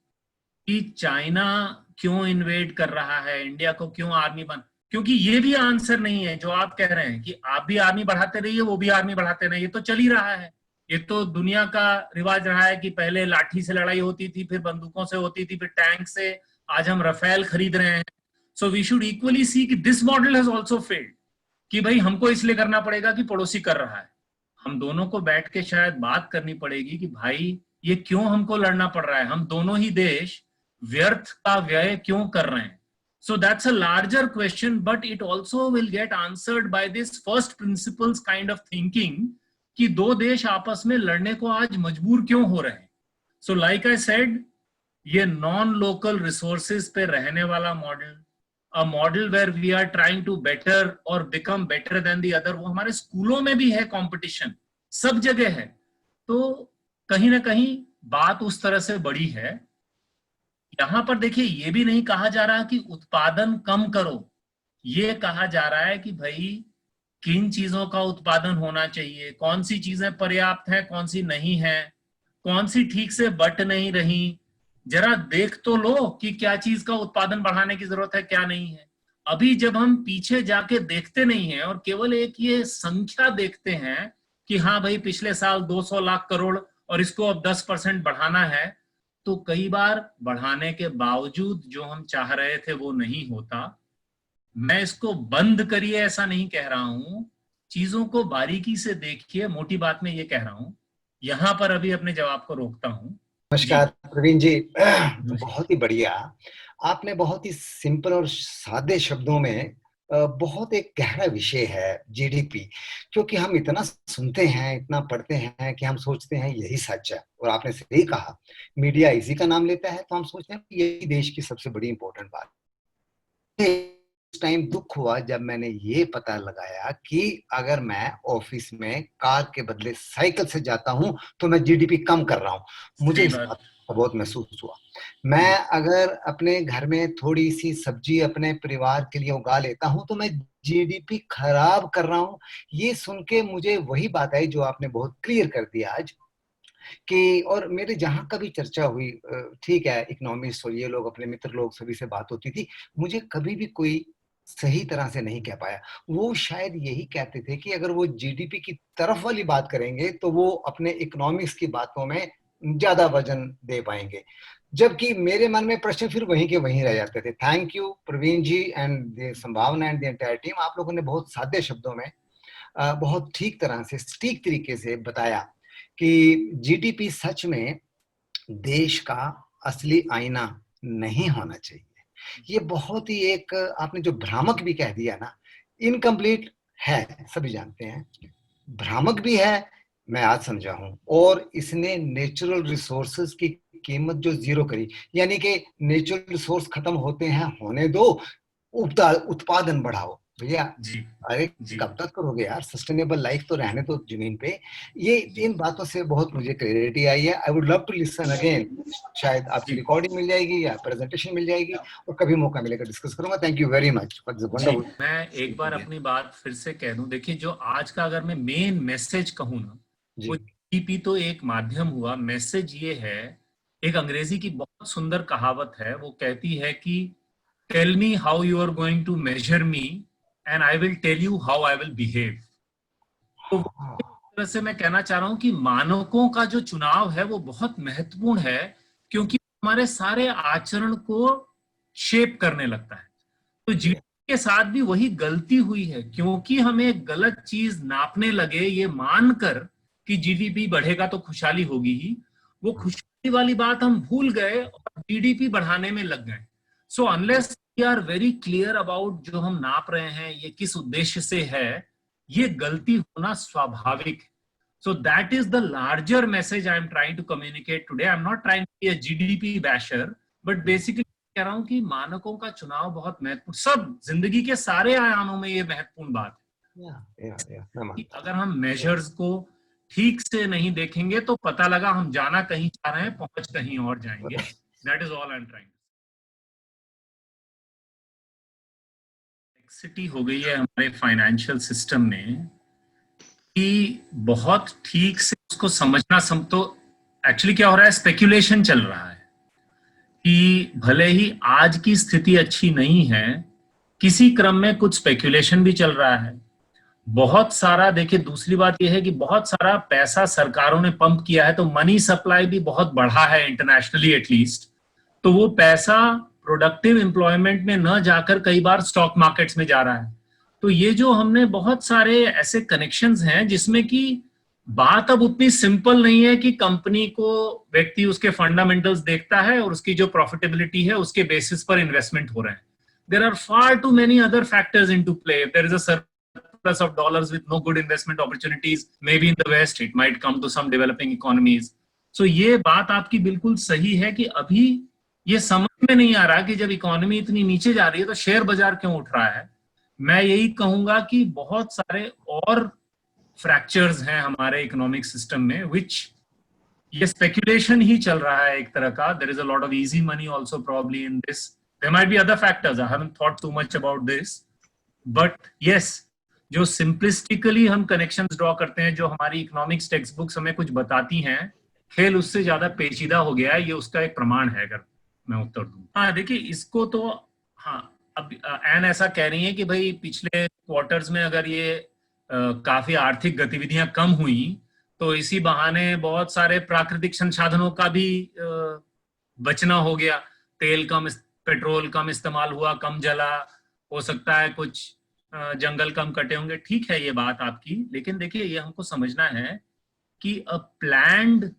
कि चाइना क्यों इन्वेड कर रहा है, इंडिया को क्यों आर्मी बन, क्योंकि ये भी आंसर नहीं है जो आप कह रहे हैं कि आप भी आर्मी बढ़ाते रहिए वो भी आर्मी बढ़ाते रहिए। ये तो चल ही रहा है, ये तो दुनिया का रिवाज रहा है कि पहले लाठी से लड़ाई होती थी, फिर बंदूकों से होती थी, फिर टैंक से, आज हम रफेल खरीद रहे हैं। सो वी शुड इक्वली सी कि this model has also failed, कि भाई हमको इसलिए करना पड़ेगा कि पड़ोसी कर रहा है। हम दोनों को बैठ के शायद बात करनी पड़ेगी कि भाई ये क्यों हमको लड़ना पड़ रहा है, हम दोनों ही देश व्यर्थ का व्यय क्यों कर रहे हैं। So that's a larger question, but it also will get answered by this first principles kind of thinking कि दो देश आपस में लड़ने को आज मजबूर क्यों हो रहे हैं। So like I said, ये नॉन लोकल रिसोर्सेज पे रहने वाला model, a model where we are trying to better और become better than the other, वो हमारे स्कूलों में भी है, कंपटीशन सब जगह है। तो कहीं ना कहीं बात उस तरह से बड़ी है। यहां पर देखिए, ये भी नहीं कहा जा रहा कि उत्पादन कम करो, ये कहा जा रहा है कि भाई किन चीजों का उत्पादन होना चाहिए, कौन सी चीजें पर्याप्त है, कौन सी नहीं है, कौन सी ठीक से बट नहीं रही, जरा देख तो लो कि क्या चीज का उत्पादन बढ़ाने की जरूरत है, क्या नहीं है। अभी जब हम पीछे जाके देखते नहीं है और केवल एक ये संख्या देखते हैं कि हाँ भाई पिछले साल 200 लाख करोड़ और इसको अब 10% बढ़ाना है, तो कई बार बढ़ाने के बावजूद जो हम चाह रहे थे वो नहीं होता। मैं इसको बंद करिए ऐसा नहीं कह रहा हूं, चीजों को बारीकी से देखिए, मोटी बात में ये कह रहा हूं। यहां पर अभी अपने जवाब को रोकता हूं। नमस्कार प्रवीण जी, बहुत ही बढ़िया। आपने बहुत ही सिंपल और सादे शब्दों में बहुत एक गहरा विषय है जीडीपी, क्योंकि हम इतना सुनते हैं, इतना पढ़ते हैं कि हम सोचते हैं यही सच है। और आपने सही कहा, मीडिया इसी का नाम लेता है तो हम सोचते हैं कि यही देश की सबसे बड़ी इंपॉर्टेंट बात है। टाइम दुख हुआ जब मैंने ये पता लगाया कि अगर मैं ऑफिस में कार के बदले साइकिल से जाता हूं तो मैं जीडीपी कम कर रहा हूं। मुझे इस बात का बहुत महसूस हुआ। मैं अगर अपने घर में थोड़ी सी सब्जी अपने परिवार के लिए उगा लेता हूं तो मैं जीडीपी खराब कर रहा हूं। ये सुन के मुझे वही बात आई जो आपने बहुत क्लियर कर दिया आज कि, और मेरे जहां कभी चर्चा हुई, ठीक है, इकोनॉमिस्ट और ये लोग अपने मित्र लोग सभी से बात होती थी, मुझे कभी भी कोई सही तरह से नहीं कह पाया। वो शायद यही कहते थे कि अगर वो जीडीपी की तरफ वाली बात करेंगे तो वो अपने इकोनॉमिक्स की बातों में ज्यादा वजन दे पाएंगे, जबकि मेरे मन में प्रश्न फिर वहीं के वहीं रह जाते थे। Thank you Praveen ji and Sambhavna and the entire team, आप लोगों ने बहुत सादे शब्दों में बहुत ठीक तरह से सटीक तरीके से बताया कि जीडीपी सच में देश का असली आईना नहीं होना चाहिए। ये बहुत ही एक आपने जो भ्रामक भी कह दिया ना, इनकम्प्लीट है, सभी जानते हैं, भ्रामक भी है, मैं आज समझा हूं। और इसने नेचुरल रिसोर्सेज की कीमत जो जीरो करी, यानी कि नेचुरल रिसोर्स खत्म होते हैं, होने दो, उत्पादन बढ़ाओ। भैया अरे कब तक करोगे यार, सस्टेनेबल लाइफ तो रहने दो जमीन पे। ये इन बातों से बहुत मुझे क्लैरिटी आई है। I would love to listen again, शायद आपकी रिकॉर्डिंग मिल जाएगी या प्रेजेंटेशन मिल जाएगी, और कभी मौका मिलेगा डिस्कस करूंगा। Thank you very much. मैं एक बार अपनी बात फिर से कह दूं, देखिए जो आज का अगर मैं मेन मैसेज कहूं ना, वो जीडीपी तो एक माध्यम हुआ, मैसेज ये है, एक अंग्रेजी की बहुत सुंदर कहावत है, वो कहती है कि tell me how you are going to measure me and I will tell you how I will behave. तो इस तरह से मैं कहना चाह रहा हूं कि मानकों का जो चुनाव है वो बहुत महत्वपूर्ण है, क्योंकि हमारे सारे आचरण को शेप करने लगता है। तो जीडीपी के साथ भी वही गलती हुई है, क्योंकि हमें एक गलत चीज नापने लगे, ये मानकर कि जीडीपी बढ़ेगा तो खुशहाली होगी ही, वो खुशहाली वाली बात हम भूल गए और जीडीपी बढ़ाने में लग गए। So unless we are very clear about जो हम नाप रहे हैं ये किस उद्देश्य से है, ये गलती होना स्वाभाविक है। So that is the larger message I am trying to communicate today. I am not trying to be a GDP basher, but basically कह रहा हूं कि मानकों का चुनाव बहुत महत्वपूर्ण, सब जिंदगी के सारे आयामों में ये महत्वपूर्ण बात है। कि अगर हम मेजर्स को ठीक से नहीं देखेंगे तो पता लगा हम जाना कहीं जा रहे हैं, पहुंच कहीं और जाएंगे। That is all I am trying. Complexity हो गई है हमारे फाइनेंशियल सिस्टम में कि बहुत ठीक से उसको समझना तो एक्चुअली क्या हो रहा है, स्पेक्यूलेशन चल रहा है कि भले ही आज की स्थिति अच्छी नहीं है, किसी क्रम में कुछ स्पेक्यूलेशन भी चल रहा है। बहुत सारा, देखिए दूसरी बात यह है कि बहुत सारा पैसा सरकारों ने पंप किया है, तो मनी सप्लाई भी बहुत बढ़ा है इंटरनेशनली एटलीस्ट। तो वो पैसा प्रोडक्टिव एम्प्लॉयमेंट में न जाकर कई बार स्टॉक मार्केट्स में जा रहा है। तो ये जो हमने बहुत सारे ऐसे कनेक्शंस हैं जिसमें कि बात अब उतनी सिंपल नहीं है कि कंपनी को व्यक्ति उसके फंडामेंटल्स देखता है और उसकी जो प्रॉफिटेबिलिटी है उसके बेसिस पर इन्वेस्टमेंट हो रहे हैं। There are far too many other factors into play. There is a surplus of dollars with no good investment opportunities maybe in the west, it might come to some developing economies. So ये बात आपकी बिल्कुल सही है कि अभी ये समझ में नहीं आ रहा कि जब इकोनॉमी इतनी नीचे जा रही है तो शेयर बाजार क्यों उठ रहा है। मैं यही कहूंगा कि बहुत सारे और फ्रैक्चर्स हैं हमारे इकोनॉमिक सिस्टम में, विच ये स्पेक्यूलेशन ही चल रहा है एक तरह का। There is a lot of easy money also probably in this. There might be other factors, I haven't thought too much about this, but yes, जो सिंपलिस्टिकली हम कनेक्शंस ड्रॉ करते हैं, जो हमारी इकोनॉमिक्स टेक्स्ट बुक्स हमें कुछ बताती हैं, खेल उससे ज्यादा पेचीदा हो गया है। ये उसका एक प्रमाण है, अगर मैं उत्तर दूं। हाँ देखिए, इसको तो हाँ, अब एन ऐसा कह रही है कि भाई पिछले क्वार्टर्स में अगर ये काफी आर्थिक गतिविधियां कम हुई तो इसी बहाने बहुत सारे प्राकृतिक संसाधनों का भी बचना हो गया। तेल कम, पेट्रोल कम इस्तेमाल हुआ, कम जला, हो सकता है कुछ जंगल कम कटे होंगे। ठीक है ये बात आपकी, लेकिन देखिए ये हमको समझना है कि अ planned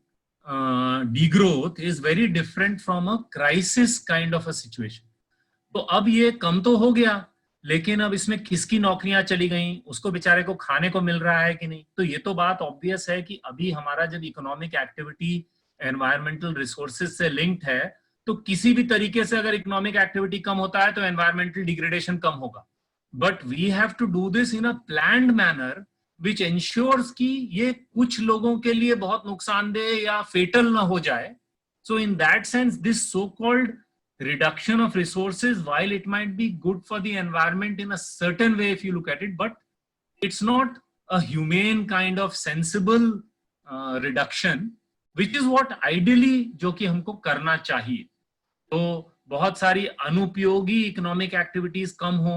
degrowth is very different from a crisis kind of a situation. तो अब ये कम तो हो गया, लेकिन अब इसमें किसकी नौकरियां चली गई, उसको बेचारे को खाने को मिल रहा है कि नहीं। तो ये तो बात ऑब्वियस है कि अभी हमारा जब इकोनॉमिक एक्टिविटी एनवायरमेंटल रिसोर्सेज से लिंक्ड है, तो किसी भी तरीके से अगर इकोनॉमिक एक्टिविटी कम होता है तो एनवायरमेंटल डिग्रेडेशन कम होगा, but we have to do this in a planned manner which ensures कि ये कुछ लोगों के लिए बहुत नुकसानदेह या फेटल ना हो जाए. So in that sense, this so-called reduction of resources, while it might be good for the environment in a certain way if you look at it, but it's not a humane kind of sensible reduction, which is what ideally जो कि हमको करना चाहिए. तो बहुत सारी अनुपयोगी economic activities कम हो,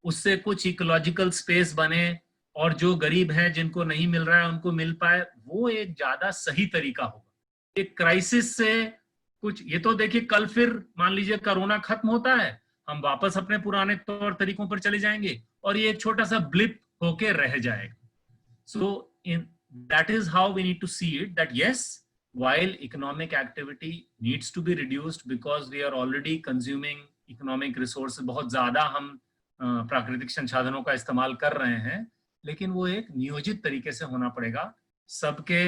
उससे कुछ इकोलॉजिकल स्पेस बने, और जो गरीब हैं जिनको नहीं मिल रहा है उनको मिल पाए, वो एक ज्यादा सही तरीका होगा. एक क्राइसिस से कुछ, ये तो देखिए कल फिर मान लीजिए कोरोना खत्म होता है, हम वापस अपने पुराने तौर तरीकों पर चले जाएंगे और ये एक छोटा सा ब्लिप होके रह जाएगा. So in that is how we need to see it, that yes, while economic activity needs to be reduced because we are already consuming economic resources, बहुत ज्यादा हम प्राकृतिक संसाधनों का इस्तेमाल कर रहे हैं, लेकिन वो एक नियोजित तरीके से होना पड़ेगा, सबके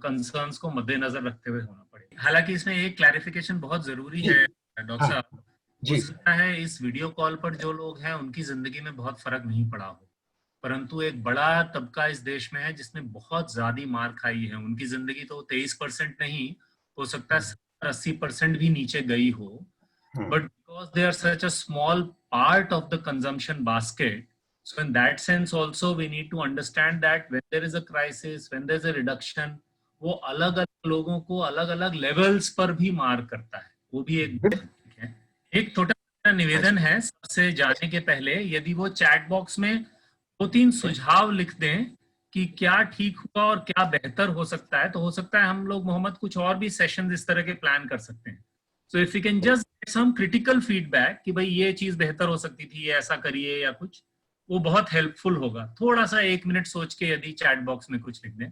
कंसर्न्स को मद्देनजर रखते हुए होना पड़ेगा. हालांकि इसमें एक क्लैरिफिकेशन बहुत जरूरी है डॉक्टर साहब. हो सकता है इस वीडियो कॉल पर जो लोग हैं उनकी जिंदगी में बहुत फर्क नहीं पड़ा हो, परंतु एक बड़ा तबका इस देश में है जिसने बहुत ज्यादा मार खाई है. उनकी जिंदगी तो 23% नहीं, हो सकता है 80% भी नीचे गई हो, but because they are such a small part of the consumption basket. So in that sense also we need to understand that when there is a crisis, when there is a reduction, वो अलग अलग लोगों को अलग अलग levels पर भी मार करता है. वो भी एक है. एक छोटा निवेदन है सबसे जाने के पहले, यदि वो चैट बॉक्स में 2-3 सुझाव लिख दें कि क्या ठीक हुआ और क्या बेहतर हो सकता है, तो हो सकता है हम लोग मोहम्मद कुछ और भी सेशन इस तरह के प्लान कर सकते हैं. So if you can just get some critical feedback कि भाई ये चीज बेहतर हो सकती थी, ये ऐसा करिए या कुछ, वो बहुत हेल्पफुल होगा. थोड़ा सा 1 मिनट सोच के यदि चैट बॉक्स में कुछ लिख दें